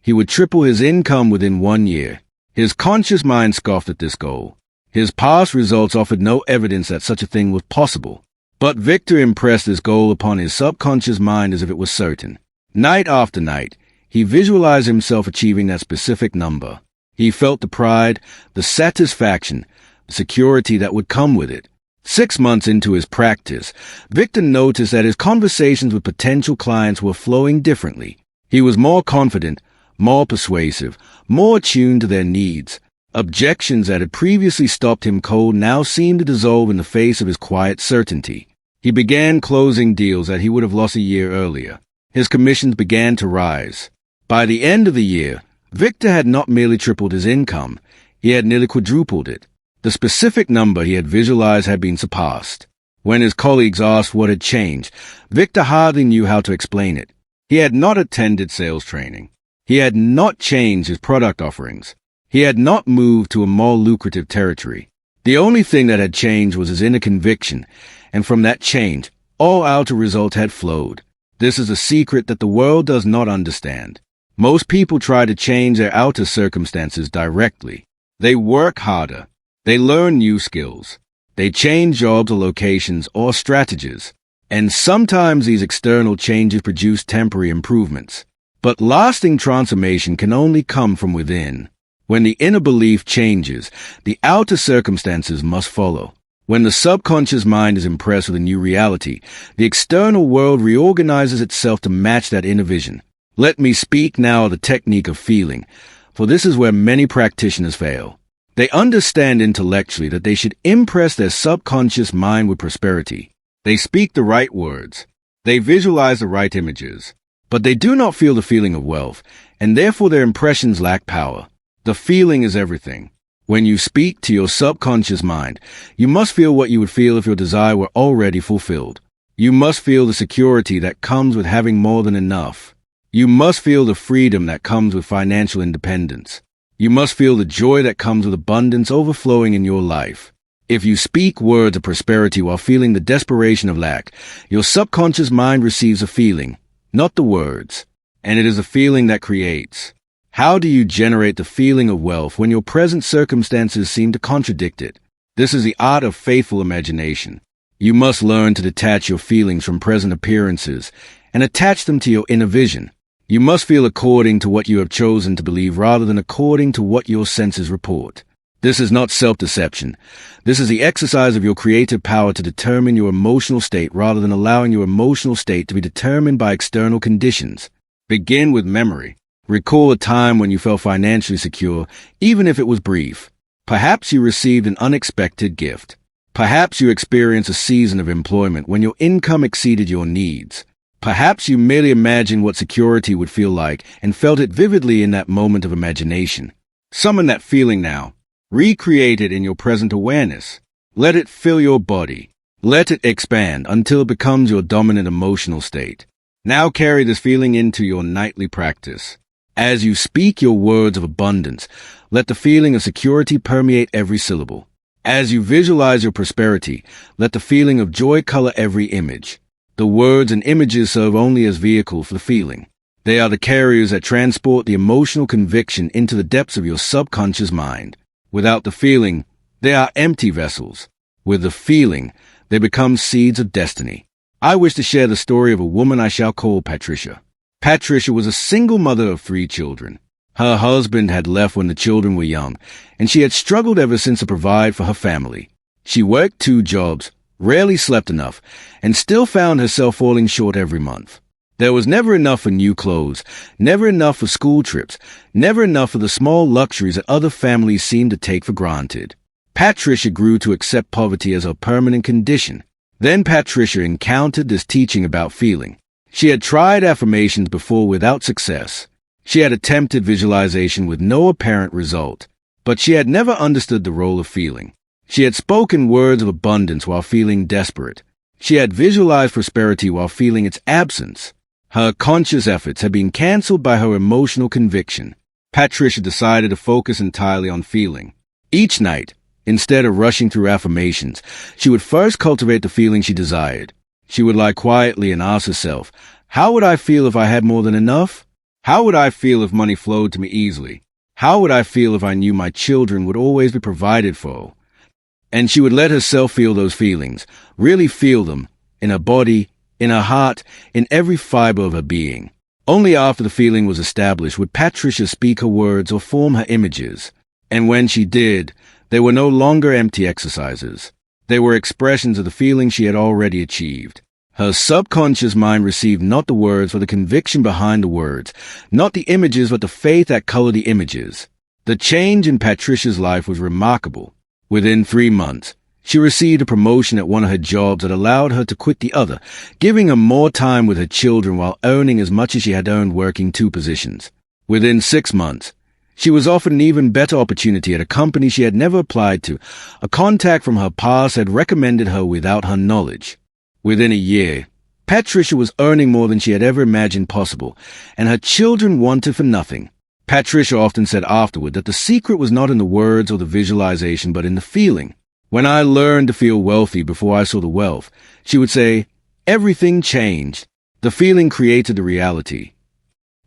He would triple his income within 1 year. His conscious mind scoffed at this goal. His past results offered no evidence that such a thing was possible. But Victor impressed this goal upon his subconscious mind as if it was certain. Night after night, he visualized himself achieving that specific number. He felt the pride, the satisfaction, the security that would come with it. 6 months into his practice, Victor noticed that his conversations with potential clients were flowing differently. He was more confident, more persuasive, more attuned to their needs. Objections that had previously stopped him cold now seemed to dissolve in the face of his quiet certainty. He began closing deals that he would have lost a year earlier. His commissions began to rise. By the end of the year, Victor had not merely tripled his income, he had nearly quadrupled it. The specific number he had visualized had been surpassed. When his colleagues asked what had changed, Victor hardly knew how to explain it. He had not attended sales training. He had not changed his product offerings. He had not moved to a more lucrative territory. The only thing that had changed was his inner conviction, and from that change, all outer results had flowed. This is a secret that the world does not understand. Most people try to change their outer circumstances directly. They work harder. They learn new skills. They change jobs or locations or strategies. And sometimes these external changes produce temporary improvements. But lasting transformation can only come from within. When the inner belief changes, the outer circumstances must follow. When the subconscious mind is impressed with a new reality, the external world reorganizes itself to match that inner vision. Let me speak now of the technique of feeling, for this is where many practitioners fail. They understand intellectually that they should impress their subconscious mind with prosperity. They speak the right words. They visualize the right images. But they do not feel the feeling of wealth, and therefore their impressions lack power. The feeling is everything. When you speak to your subconscious mind, you must feel what you would feel if your desire were already fulfilled. You must feel the security that comes with having more than enough. You must feel the freedom that comes with financial independence. You must feel the joy that comes with abundance overflowing in your life. If you speak words of prosperity while feeling the desperation of lack, your subconscious mind receives a feeling, not the words, and it is a feeling that creates. How do you generate the feeling of wealth when your present circumstances seem to contradict it? This is the art of faithful imagination. You must learn to detach your feelings from present appearances and attach them to your inner vision. You must feel according to what you have chosen to believe rather than according to what your senses report. This is not self-deception. This is the exercise of your creative power to determine your emotional state rather than allowing your emotional state to be determined by external conditions. Begin with memory. Recall a time when you felt financially secure, even if it was brief. Perhaps you received an unexpected gift. Perhaps you experienced a season of employment when your income exceeded your needs. Perhaps you merely imagined what security would feel like and felt it vividly in that moment of imagination. Summon that feeling now. Recreate it in your present awareness. Let it fill your body. Let it expand until it becomes your dominant emotional state. Now carry this feeling into your nightly practice. As you speak your words of abundance, let the feeling of security permeate every syllable. As you visualize your prosperity, let the feeling of joy color every image. The words and images serve only as vehicles for the feeling. They are the carriers that transport the emotional conviction into the depths of your subconscious mind. Without the feeling, they are empty vessels. With the feeling, they become seeds of destiny. I wish to share the story of a woman I shall call Patricia. Patricia was a single mother of 3 children. Her husband had left when the children were young, and she had struggled ever since to provide for her family. She worked 2 jobs, rarely slept enough, and still found herself falling short every month. There was never enough for new clothes, never enough for school trips, never enough for the small luxuries that other families seemed to take for granted. Patricia grew to accept poverty as her permanent condition. Then Patricia encountered this teaching about feeling. She had tried affirmations before without success. She had attempted visualization with no apparent result, but she had never understood the role of feeling. She had spoken words of abundance while feeling desperate. She had visualized prosperity while feeling its absence. Her conscious efforts had been cancelled by her emotional conviction. Patricia decided to focus entirely on feeling. Each night, instead of rushing through affirmations, she would first cultivate the feeling she desired. She would lie quietly and ask herself, how would I feel if I had more than enough? How would I feel if money flowed to me easily? How would I feel if I knew my children would always be provided for? And she would let herself feel those feelings, really feel them, in her body, in her heart, in every fiber of her being. Only after the feeling was established would Patricia speak her words or form her images. And when she did, they were no longer empty exercises. They were expressions of the feeling she had already achieved. Her subconscious mind received not the words but the conviction behind the words, not the images but the faith that colored the images. The change in Patricia's life was remarkable. Within 3 months, she received a promotion at one of her jobs that allowed her to quit the other, giving her more time with her children while earning as much as she had earned working 2 positions. Within 6 months, she was offered an even better opportunity at a company she had never applied to. A contact from her past had recommended her without her knowledge. Within a year, Patricia was earning more than she had ever imagined possible, and her children wanted for nothing. Patricia often said afterward that the secret was not in the words or the visualization, but in the feeling. When I learned to feel wealthy before I saw the wealth, she would say, everything changed. The feeling created the reality.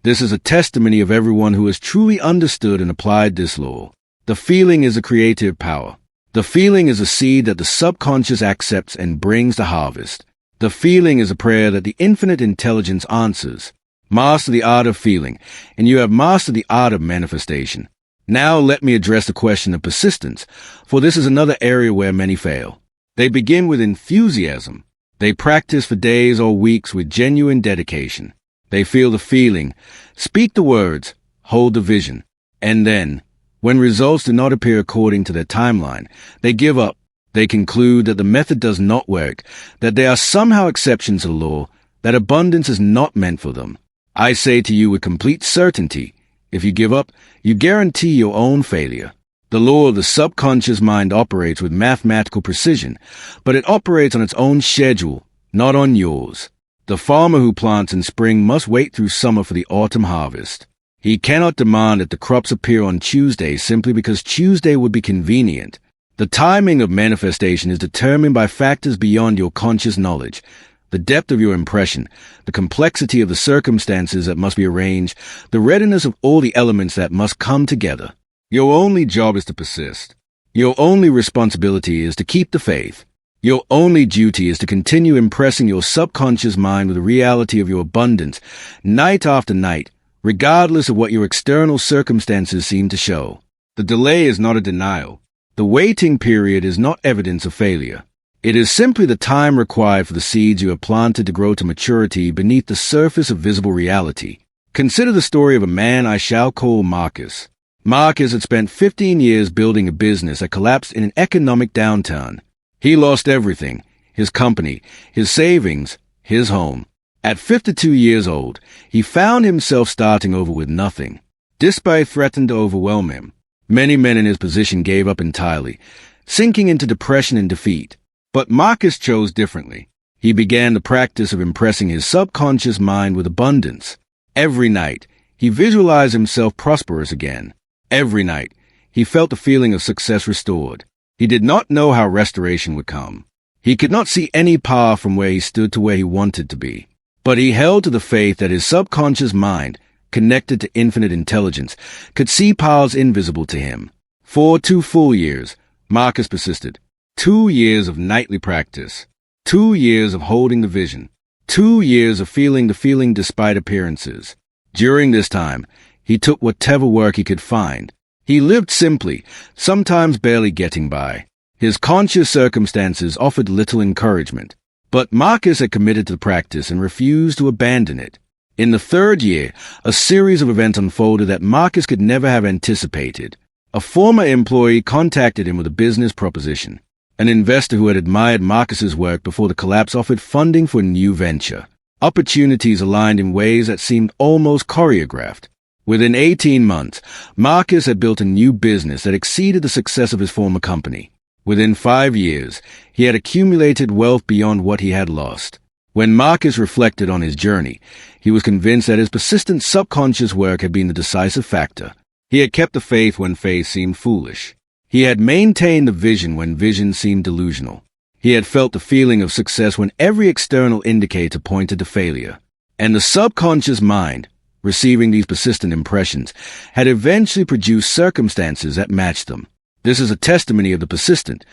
This is a testimony of everyone who has truly understood and applied this law. The feeling is a creative power. The feeling is a seed that the subconscious accepts and brings the harvest. The feeling is a prayer that the infinite intelligence answers. Master the art of feeling, and you have mastered the art of manifestation. Now let me address the question of persistence, for this is another area where many fail. They begin with enthusiasm. They practice for days or weeks with genuine dedication. They feel the feeling, speak the words, hold the vision, and then, when results do not appear according to their timeline, they give up. They conclude that the method does not work, that there are somehow exceptions to the law, that abundance is not meant for them. I say to you with complete certainty, if you give up, you guarantee your own failure. The law of the subconscious mind operates with mathematical precision, but it operates on its own schedule, not on yours. The farmer who plants in spring must wait through summer for the autumn harvest. He cannot demand that the crops appear on Tuesday simply because Tuesday would be convenient. The timing of manifestation is determined by factors beyond your conscious knowledge. The depth of your impression, the complexity of the circumstances that must be arranged, the readiness of all the elements that must come together. Your only job is to persist. Your only responsibility is to keep the faith. Your only duty is to continue impressing your subconscious mind with the reality of your abundance, night after night, regardless of what your external circumstances seem to show. The delay is not a denial. The waiting period is not evidence of failure. It is simply the time required for the seeds you have planted to grow to maturity beneath the surface of visible reality. Consider the story of a man I shall call Marcus. Marcus had spent 15 years building a business that collapsed in an economic downturn. He lost everything: his company, his savings, his home. At 52 years old, he found himself starting over with nothing. Despair threatened to overwhelm him. Many men in his position gave up entirely, sinking into depression and defeat. But Marcus chose differently. He began the practice of impressing his subconscious mind with abundance. Every night, he visualized himself prosperous again. Every night, he felt the feeling of success restored. He did not know how restoration would come. He could not see any path from where he stood to where he wanted to be. But he held to the faith that his subconscious mind, connected to infinite intelligence, could see paths invisible to him. For 2 full years, Marcus persisted. 2 years of nightly practice. 2 years of holding the vision. 2 years of feeling the feeling despite appearances. During this time, he took whatever work he could find. He lived simply, sometimes barely getting by. His conscious circumstances offered little encouragement. But Marcus had committed to the practice and refused to abandon it. In the 3rd year, a series of events unfolded that Marcus could never have anticipated. A former employee contacted him with a business proposition. An investor who had admired Marcus's work before the collapse offered funding for a new venture. Opportunities aligned in ways that seemed almost choreographed. Within 18 months, Marcus had built a new business that exceeded the success of his former company. Within 5 years, he had accumulated wealth beyond what he had lost. When Marcus reflected on his journey, he was convinced that his persistent subconscious work had been the decisive factor. He had kept the faith when faith seemed foolish. He had maintained the vision when vision seemed delusional. He had felt the feeling of success when every external indicator pointed to failure. And the subconscious mind, receiving these persistent impressions, had eventually produced circumstances that matched them. This is a testimony of the persistent.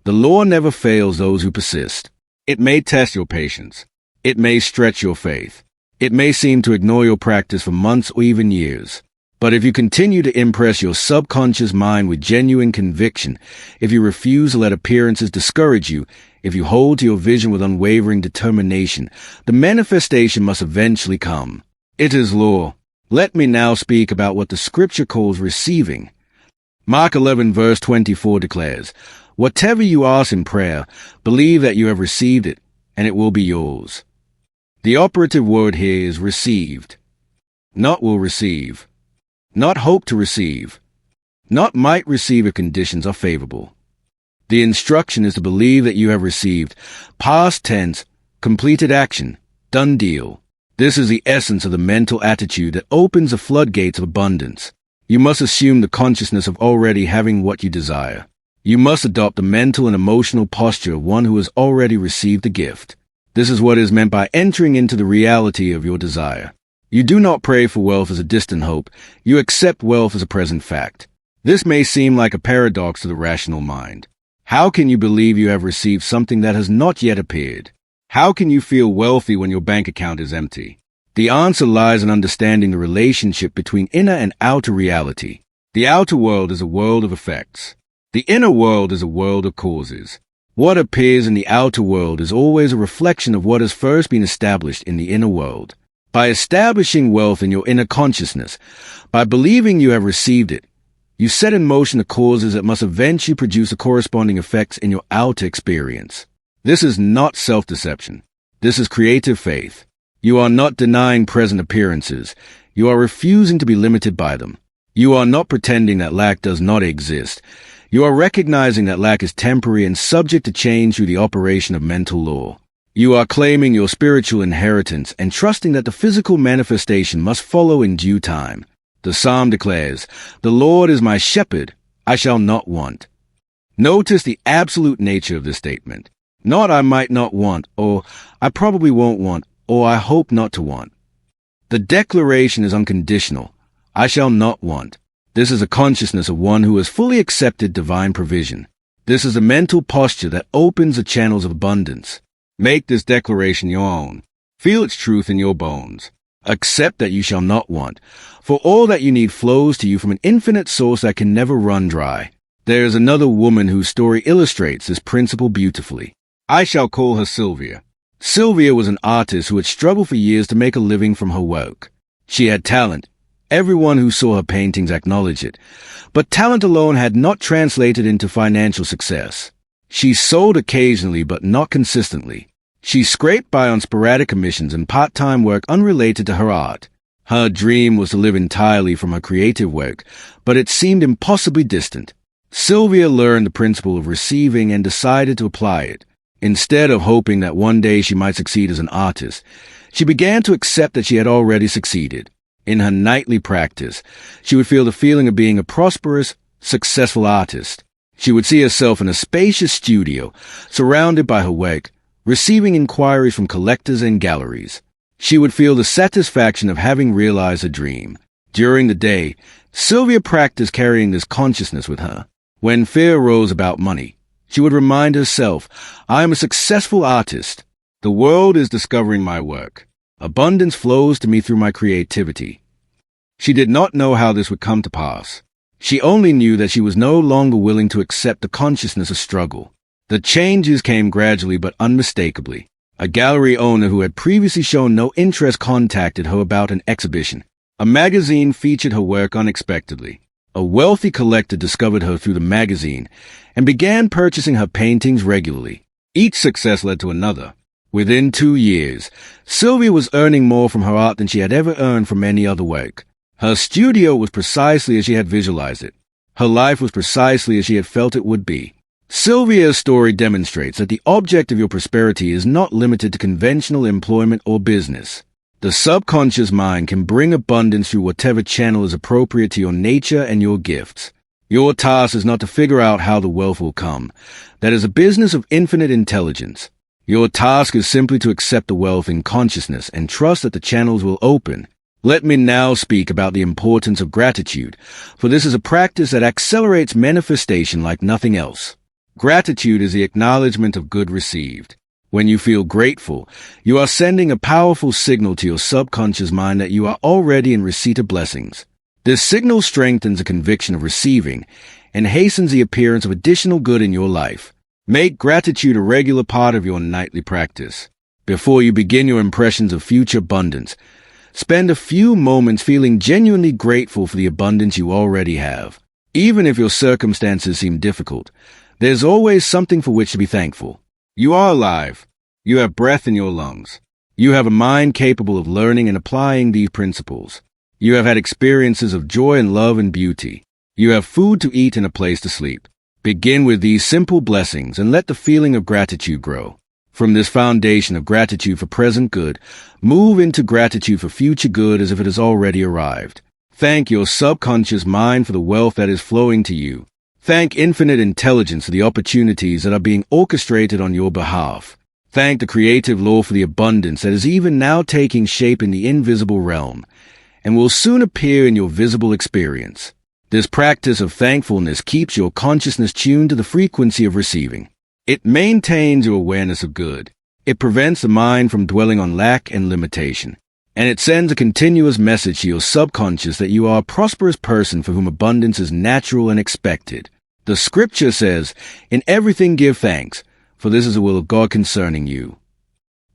The law never fails those who persist. It may test your patience. It may stretch your faith. It may seem to ignore your practice for months or even years. But if you continue to impress your subconscious mind with genuine conviction, if you refuse to let appearances discourage you, if you hold to your vision with unwavering determination, the manifestation must eventually come. It is law. Let me now speak about what the scripture calls receiving. Mark 11 verse 24 declares, "Whatever you ask in prayer, believe that you have received it, and it will be yours." The operative word here is received. Not will receive. Not hope to receive. Not might receive if conditions are favorable. The instruction is to believe that you have received. Past tense, completed action, done deal. This is the essence of the mental attitude that opens the floodgates of abundance. You must assume the consciousness of already having what you desire. You must adopt the mental and emotional posture of one who has already received the gift. This is what is meant by entering into the reality of your desire. You do not pray for wealth as a distant hope. You accept wealth as a present fact. This may seem like a paradox to the rational mind. How can you believe you have received something that has not yet appeared? How can you feel wealthy when your bank account is empty? The answer lies in understanding the relationship between inner and outer reality. The outer world is a world of effects. The inner world is a world of causes. What appears in the outer world is always a reflection of what has first been established in the inner world. By establishing wealth in your inner consciousness, by believing you have received it, you set in motion the causes that must eventually produce the corresponding effects in your outer experience. This is not self-deception. This is creative faith. You are not denying present appearances. You are refusing to be limited by them. You are not pretending that lack does not exist. You are recognizing that lack is temporary and subject to change through the operation of mental law. You are claiming your spiritual inheritance and trusting that the physical manifestation must follow in due time. The psalm declares, "The Lord is my shepherd, I shall not want." Notice the absolute nature of this statement. Not "I might not want," or "I probably won't want," or "I hope not to want." The declaration is unconditional. I shall not want. This is a consciousness of one who has fully accepted divine provision. This is a mental posture that opens the channels of abundance. Make this declaration your own. Feel its truth in your bones. Accept that you shall not want, for all that you need flows to you from an infinite source that can never run dry. There is another woman whose story illustrates this principle beautifully. I shall call her Sylvia. Sylvia was an artist who had struggled for years to make a living from her work. She had talent. Everyone who saw her paintings acknowledged it. But talent alone had not translated into financial success. She sold occasionally but not consistently. She scraped by on sporadic commissions and part-time work unrelated to her art. Her dream was to live entirely from her creative work, but it seemed impossibly distant. Sylvia learned the principle of receiving and decided to apply it. Instead of hoping that one day she might succeed as an artist, she began to accept that she had already succeeded. In her nightly practice, she would feel the feeling of being a prosperous, successful artist. She would see herself in a spacious studio, surrounded by her work, receiving inquiries from collectors and galleries. She would feel the satisfaction of having realized a dream. During the day, Sylvia practiced carrying this consciousness with her. When fear arose about money, she would remind herself, I am a successful artist. The world is discovering my work. Abundance flows to me through my creativity. She did not know how this would come to pass. She only knew that she was no longer willing to accept the consciousness of struggle. The changes came gradually but unmistakably. A gallery owner who had previously shown no interest contacted her about an exhibition. A magazine featured her work unexpectedly. A wealthy collector discovered her through the magazine and began purchasing her paintings regularly. Each success led to another. Within 2 years, Sylvia was earning more from her art than she had ever earned from any other work. Her studio was precisely as she had visualized it. Her life was precisely as she had felt it would be. Sylvia's story demonstrates that the object of your prosperity is not limited to conventional employment or business. The subconscious mind can bring abundance through whatever channel is appropriate to your nature and your gifts. Your task is not to figure out how the wealth will come. That is a business of infinite intelligence. Your task is simply to accept the wealth in consciousness and trust that the channels will open. Let me now speak about the importance of gratitude, for this is a practice that accelerates manifestation like nothing else. Gratitude is the acknowledgement of good received. When you feel grateful, you are sending a powerful signal to your subconscious mind that you are already in receipt of blessings. This signal strengthens a conviction of receiving and hastens the appearance of additional good in your life. Make gratitude a regular part of your nightly practice. Before you begin your impressions of future abundance, spend a few moments feeling genuinely grateful for the abundance you already have. Even if your circumstances seem difficult, there's always something for which to be thankful. You are alive. You have breath in your lungs. You have a mind capable of learning and applying these principles. You have had experiences of joy and love and beauty. You have food to eat and a place to sleep. Begin with these simple blessings and let the feeling of gratitude grow. From this foundation of gratitude for present good, move into gratitude for future good as if it has already arrived. Thank your subconscious mind for the wealth that is flowing to you. Thank infinite intelligence for the opportunities that are being orchestrated on your behalf. Thank the creative law for the abundance that is even now taking shape in the invisible realm, and will soon appear in your visible experience. This practice of thankfulness keeps your consciousness tuned to the frequency of receiving. It maintains your awareness of good. It prevents the mind from dwelling on lack and limitation. And it sends a continuous message to your subconscious that you are a prosperous person for whom abundance is natural and expected. The scripture says, "In everything give thanks, for this is the will of God concerning you."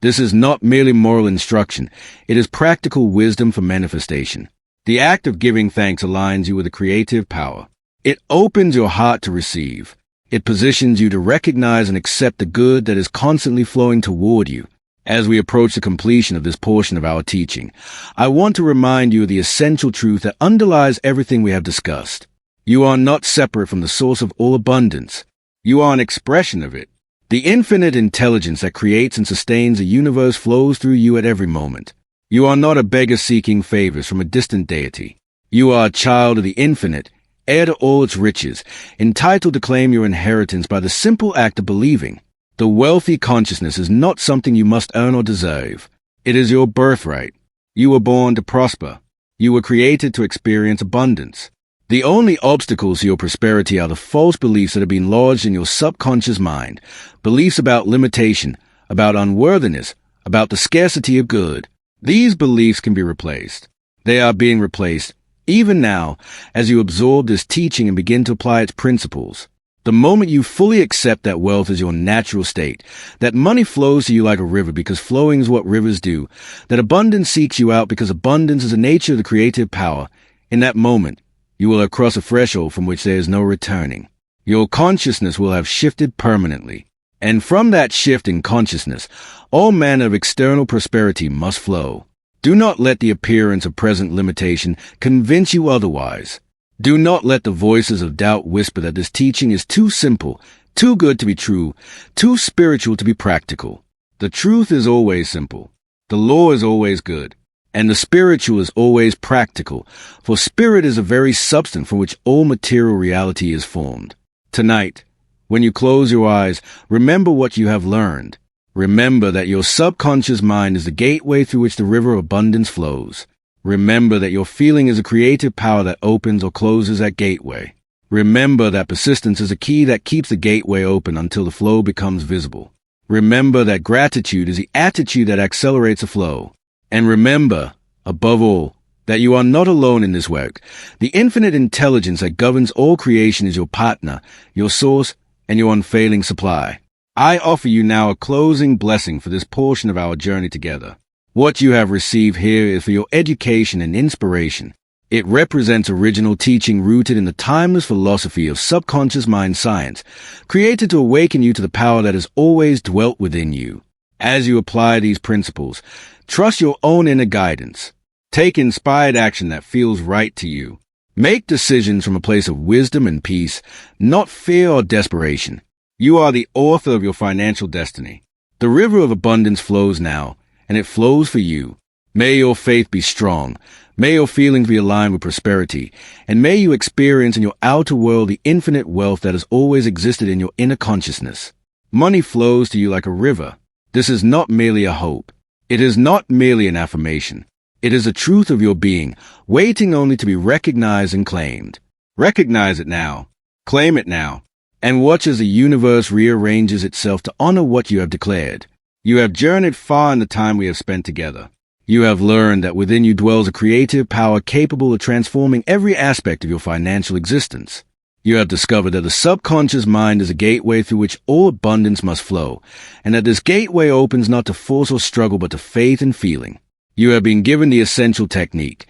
This is not merely moral instruction. It is practical wisdom for manifestation. The act of giving thanks aligns you with a creative power. It opens your heart to receive. It positions you to recognize and accept the good that is constantly flowing toward you. As we approach the completion of this portion of our teaching, I want to remind you of the essential truth that underlies everything we have discussed. You are not separate from the source of all abundance. You are an expression of it. The infinite intelligence that creates and sustains the universe flows through you at every moment. You are not a beggar seeking favors from a distant deity. You are a child of the infinite, heir to all its riches, entitled to claim your inheritance by the simple act of believing. The wealthy consciousness is not something you must earn or deserve. It is your birthright. You were born to prosper. You were created to experience abundance. The only obstacles to your prosperity are the false beliefs that have been lodged in your subconscious mind, beliefs about limitation, about unworthiness, about the scarcity of good. These beliefs can be replaced. They are being replaced, even now, as you absorb this teaching and begin to apply its principles. The moment you fully accept that wealth is your natural state, that money flows to you like a river because flowing is what rivers do, that abundance seeks you out because abundance is the nature of the creative power, in that moment, you will have crossed a threshold from which there is no returning. Your consciousness will have shifted permanently. And from that shift in consciousness, all manner of external prosperity must flow. Do not let the appearance of present limitation convince you otherwise. Do not let the voices of doubt whisper that this teaching is too simple, too good to be true, too spiritual to be practical. The truth is always simple. The law is always good. And the spiritual is always practical, for spirit is the very substance from which all material reality is formed. Tonight, when you close your eyes, remember what you have learned. Remember that your subconscious mind is the gateway through which the river of abundance flows. Remember that your feeling is a creative power that opens or closes that gateway. Remember that persistence is a key that keeps the gateway open until the flow becomes visible. Remember that gratitude is the attitude that accelerates the flow. And remember, above all, that you are not alone in this work. The infinite intelligence that governs all creation is your partner, your source, and your unfailing supply. I offer you now a closing blessing for this portion of our journey together. What you have received here is for your education and inspiration. It represents original teaching rooted in the timeless philosophy of subconscious mind science, created to awaken you to the power that has always dwelt within you. As you apply these principles, trust your own inner guidance. Take inspired action that feels right to you. Make decisions from a place of wisdom and peace, not fear or desperation. You are the author of your financial destiny. The river of abundance flows now, and it flows for you. May your faith be strong. May your feelings be aligned with prosperity, and may you experience in your outer world the infinite wealth that has always existed in your inner consciousness. Money flows to you like a river. This is not merely a hope. It is not merely an affirmation. It is a truth of your being, waiting only to be recognized and claimed. Recognize it now. Claim it now. And watch as the universe rearranges itself to honor what you have declared. You have journeyed far in the time we have spent together. You have learned that within you dwells a creative power capable of transforming every aspect of your financial existence. You have discovered that the subconscious mind is a gateway through which all abundance must flow, and that this gateway opens not to force or struggle but to faith and feeling. You have been given the essential technique,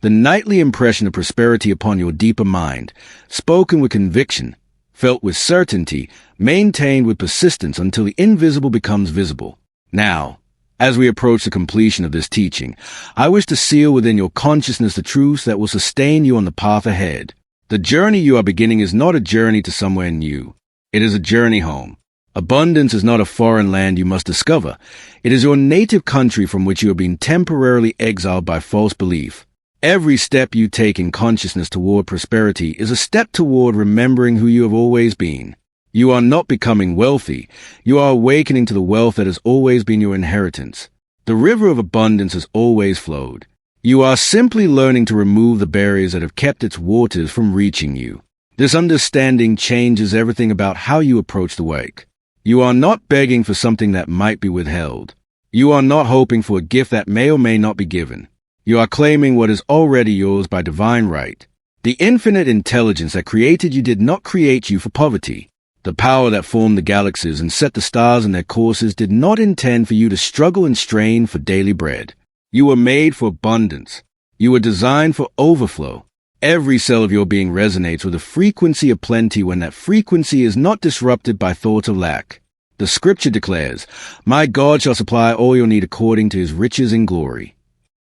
the nightly impression of prosperity upon your deeper mind, spoken with conviction, felt with certainty, maintained with persistence until the invisible becomes visible. Now, as we approach the completion of this teaching, I wish to seal within your consciousness the truths that will sustain you on the path ahead. The journey you are beginning is not a journey to somewhere new. It is a journey home. Abundance is not a foreign land you must discover. It is your native country from which you have been temporarily exiled by false belief. Every step you take in consciousness toward prosperity is a step toward remembering who you have always been. You are not becoming wealthy. You are awakening to the wealth that has always been your inheritance. The river of abundance has always flowed. You are simply learning to remove the barriers that have kept its waters from reaching you. This understanding changes everything about how you approach the wake. You are not begging for something that might be withheld. You are not hoping for a gift that may or may not be given. You are claiming what is already yours by divine right. The infinite intelligence that created you did not create you for poverty. The power that formed the galaxies and set the stars in their courses did not intend for you to struggle and strain for daily bread. You were made for abundance. You were designed for overflow. Every cell of your being resonates with a frequency of plenty when that frequency is not disrupted by thoughts of lack. The scripture declares, "My God shall supply all your need according to his riches in glory."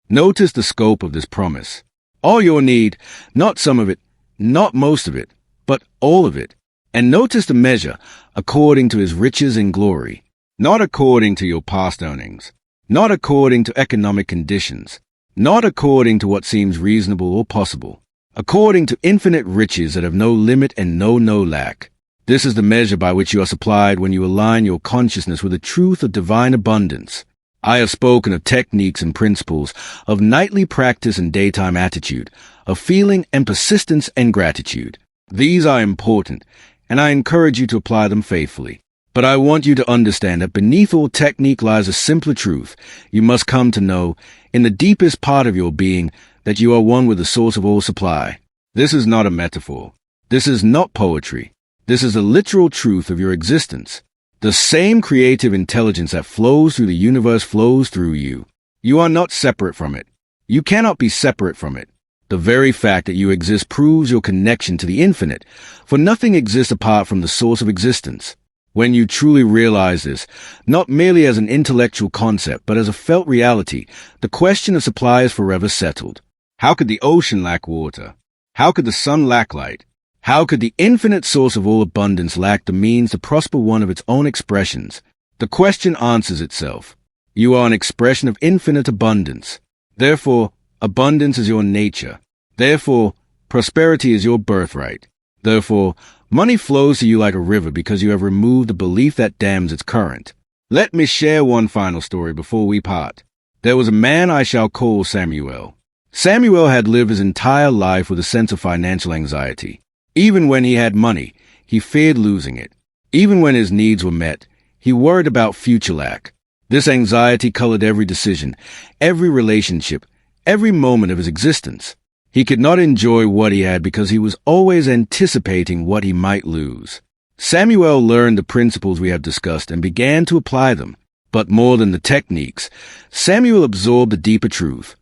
Notice the scope of this promise. All your need, not some of it, not most of it, but all of it. And notice the measure, according to his riches in glory, not according to your past earnings, not according to economic conditions, not according to what seems reasonable or possible, according to infinite riches that have no limit and no lack. This is the measure by which you are supplied when you align your consciousness with the truth of divine abundance. I have spoken of techniques and principles, of nightly practice and daytime attitude, of feeling and persistence and gratitude. These are important, and I encourage you to apply them faithfully. But I want you to understand that beneath all technique lies a simpler truth. You must come to know, in the deepest part of your being, that you are one with the source of all supply. This is not a metaphor. This is not poetry. This is the literal truth of your existence. The same creative intelligence that flows through the universe flows through you. You are not separate from it. You cannot be separate from it. The very fact that you exist proves your connection to the infinite, for nothing exists apart from the source of existence. When you truly realize this, not merely as an intellectual concept, but as a felt reality, the question of supply is forever settled. How could the ocean lack water? How could the sun lack light? How could the infinite source of all abundance lack the means to prosper one of its own expressions? The question answers itself. You are an expression of infinite abundance. Therefore, abundance is your nature. Therefore, prosperity is your birthright. Therefore, money flows to you like a river because you have removed the belief that dams its current. Let me share one final story before we part. There was a man I shall call Samuel. Samuel had lived his entire life with a sense of financial anxiety. Even when he had money, he feared losing it. Even when his needs were met, he worried about future lack. This anxiety colored every decision, every relationship, every moment of his existence. He could not enjoy what he had because he was always anticipating what he might lose. Samuel learned the principles we have discussed and began to apply them. But more than the techniques, Samuel absorbed the deeper truth,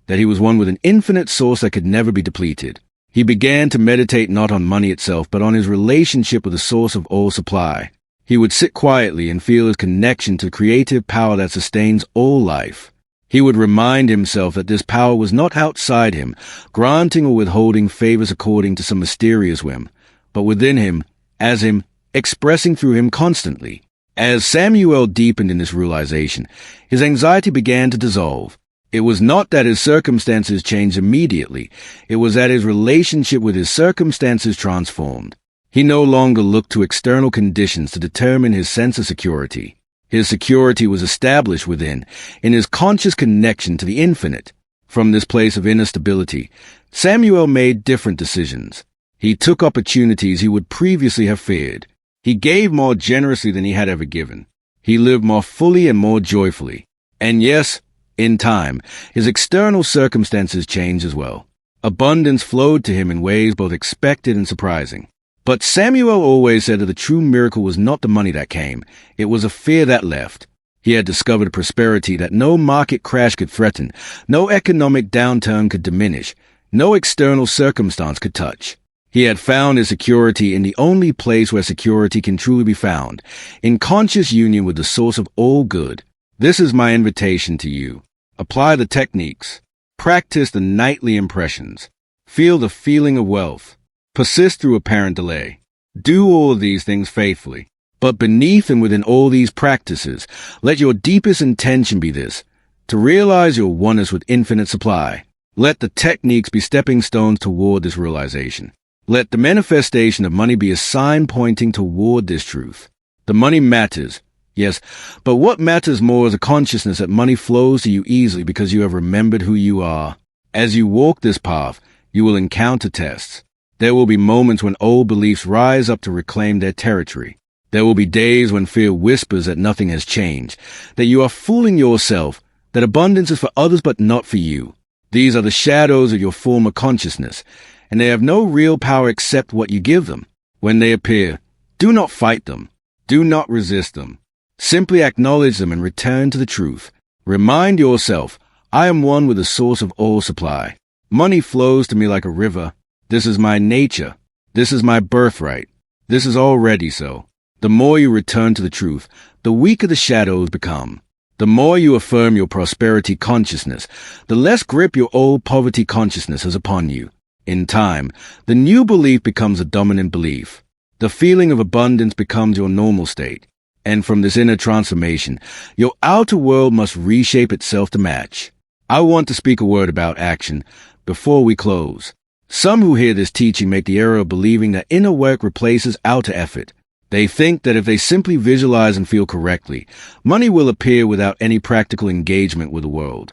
that he was one with an infinite source that could never be depleted. He began to meditate not on money itself, but on his relationship with the source of all supply. He would sit quietly and feel his connection to the creative power that sustains all life. He would remind himself that this power was not outside him, granting or withholding favors according to some mysterious whim, but within him, as him, expressing through him constantly. As Samuel deepened in this realization, his anxiety began to dissolve. It was not that his circumstances changed immediately. It was that his relationship with his circumstances transformed. He no longer looked to external conditions to determine his sense of security. His security was established within, in his conscious connection to the infinite. From this place of inner stability, Samuel made different decisions. He took opportunities he would previously have feared. He gave more generously than he had ever given. He lived more fully and more joyfully. And yes, in time, his external circumstances changed as well. Abundance flowed to him in ways both expected and surprising. But Samuel always said that the true miracle was not the money that came, it was a fear that left. He had discovered a prosperity that no market crash could threaten, no economic downturn could diminish, no external circumstance could touch. He had found his security in the only place where security can truly be found, in conscious union with the source of all good. This is my invitation to you. Apply the techniques. Practice the nightly impressions. Feel the feeling of wealth. Persist through apparent delay. Do all of these things faithfully. But beneath and within all these practices, let your deepest intention be this, to realize your oneness with infinite supply. Let the techniques be stepping stones toward this realization. Let the manifestation of money be a sign pointing toward this truth. The money matters, yes, but what matters more is a consciousness that money flows to you easily because you have remembered who you are. As you walk this path, you will encounter tests. There will be moments when old beliefs rise up to reclaim their territory. There will be days when fear whispers that nothing has changed, that you are fooling yourself, that abundance is for others but not for you. These are the shadows of your former consciousness, and they have no real power except what you give them. When they appear, do not fight them. Do not resist them. Simply acknowledge them and return to the truth. Remind yourself, I am one with the source of all supply. Money flows to me like a river. This is my nature. This is my birthright. This is already so. The more you return to the truth, the weaker the shadows become. The more you affirm your prosperity consciousness, the less grip your old poverty consciousness has upon you. In time, the new belief becomes a dominant belief. The feeling of abundance becomes your normal state. And from this inner transformation, your outer world must reshape itself to match. I want to speak a word about action before we close. Some who hear this teaching make the error of believing that inner work replaces outer effort. They think that if they simply visualize and feel correctly, money will appear without any practical engagement with the world.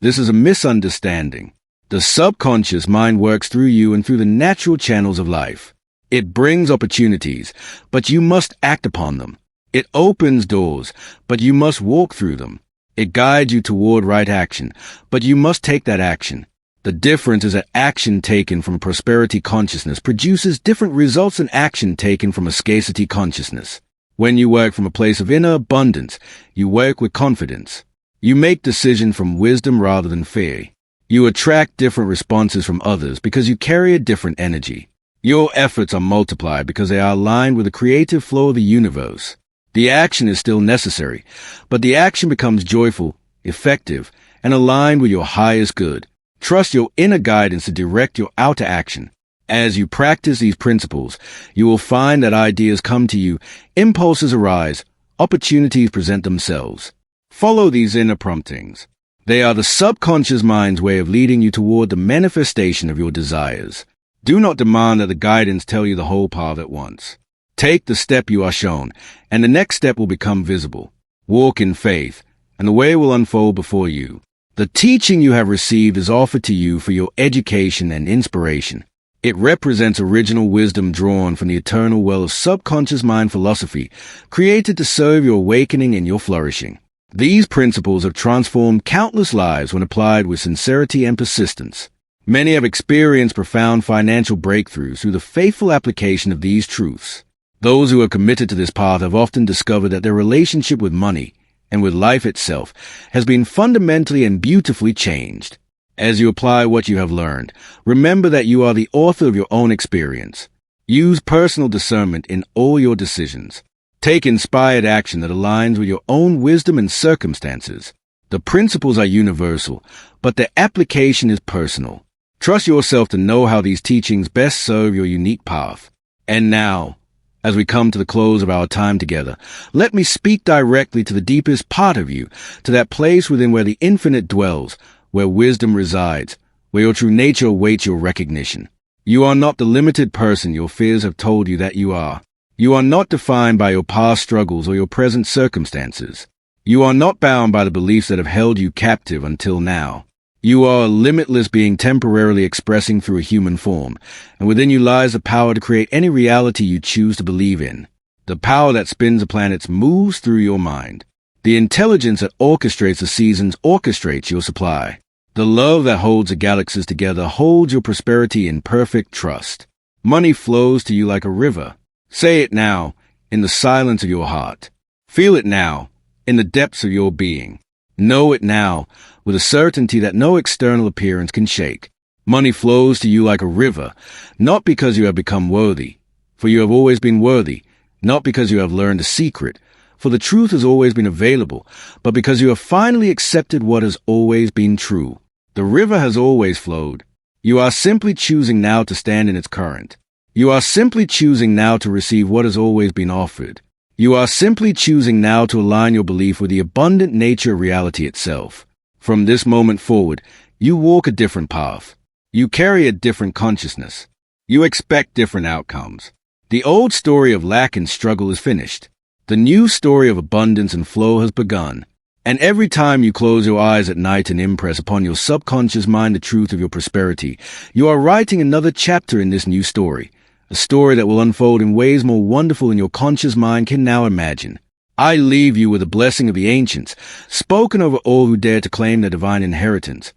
This is a misunderstanding. The subconscious mind works through you and through the natural channels of life. It brings opportunities, but you must act upon them. It opens doors, but you must walk through them. It guides you toward right action, but you must take that action. The difference is that action taken from prosperity consciousness produces different results than action taken from a scarcity consciousness. When you work from a place of inner abundance, you work with confidence. You make decisions from wisdom rather than fear. You attract different responses from others because you carry a different energy. Your efforts are multiplied because they are aligned with the creative flow of the universe. The action is still necessary, but the action becomes joyful, effective, and aligned with your highest good. Trust your inner guidance to direct your outer action. As you practice these principles, you will find that ideas come to you, impulses arise, opportunities present themselves. Follow these inner promptings. They are the subconscious mind's way of leading you toward the manifestation of your desires. Do not demand that the guidance tell you the whole path at once. Take the step you are shown, and the next step will become visible. Walk in faith, and the way will unfold before you. The teaching you have received is offered to you for your education and inspiration. It represents original wisdom drawn from the eternal well of subconscious mind philosophy, created to serve your awakening and your flourishing. These principles have transformed countless lives when applied with sincerity and persistence. Many have experienced profound financial breakthroughs through the faithful application of these truths. Those who are committed to this path have often discovered that their relationship with money and with life itself has been fundamentally and beautifully changed. As you apply what you have learned, remember that you are the author of your own experience. Use personal discernment in all your decisions. Take inspired action that aligns with your own wisdom and circumstances. The principles are universal, but their application is personal. Trust yourself to know how these teachings best serve your unique path. And now, as we come to the close of our time together, let me speak directly to the deepest part of you, to that place within where the infinite dwells, where wisdom resides, where your true nature awaits your recognition. You are not the limited person your fears have told you that you are. You are not defined by your past struggles or your present circumstances. You are not bound by the beliefs that have held you captive until now. You are a limitless being temporarily expressing through a human form, and within you lies the power to create any reality you choose to believe in. The power that spins the planets moves through your mind. The intelligence that orchestrates the seasons orchestrates your supply. The love that holds the galaxies together holds your prosperity in perfect trust. Money flows to you like a river. Say it now, in the silence of your heart. Feel it now, in the depths of your being. Know it now, with a certainty that no external appearance can shake. Money flows to you like a river, not because you have become worthy, for you have always been worthy, not because you have learned a secret, for the truth has always been available, but because you have finally accepted what has always been true. The river has always flowed. You are simply choosing now to stand in its current. You are simply choosing now to receive what has always been offered. You are simply choosing now to align your belief with the abundant nature of reality itself. From this moment forward, you walk a different path. You carry a different consciousness. You expect different outcomes. The old story of lack and struggle is finished. The new story of abundance and flow has begun. And every time you close your eyes at night and impress upon your subconscious mind the truth of your prosperity, you are writing another chapter in this new story, a story that will unfold in ways more wonderful than your conscious mind can now imagine. I leave you with the blessing of the ancients, spoken over all who dare to claim their divine inheritance.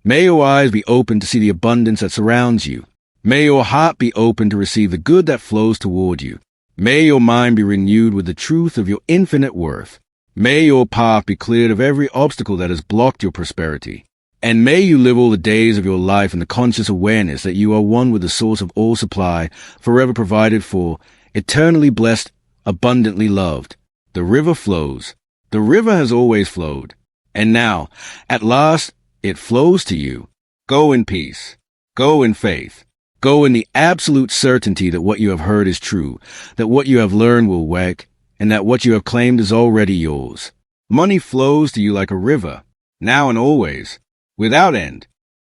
May your eyes be open to see the abundance that surrounds you. May your heart be open to receive the good that flows toward you. May your mind be renewed with the truth of your infinite worth. May your path be cleared of every obstacle that has blocked your prosperity. And may you live all the days of your life in the conscious awareness that you are one with the source of all supply, forever provided for, eternally blessed, abundantly loved. The river flows. The river has always flowed. And now, at last, it flows to you. Go in peace. Go in faith. Go in the absolute certainty that what you have heard is true, that what you have learned will work, and that what you have claimed is already yours. Money flows to you like a river, now and always, without end.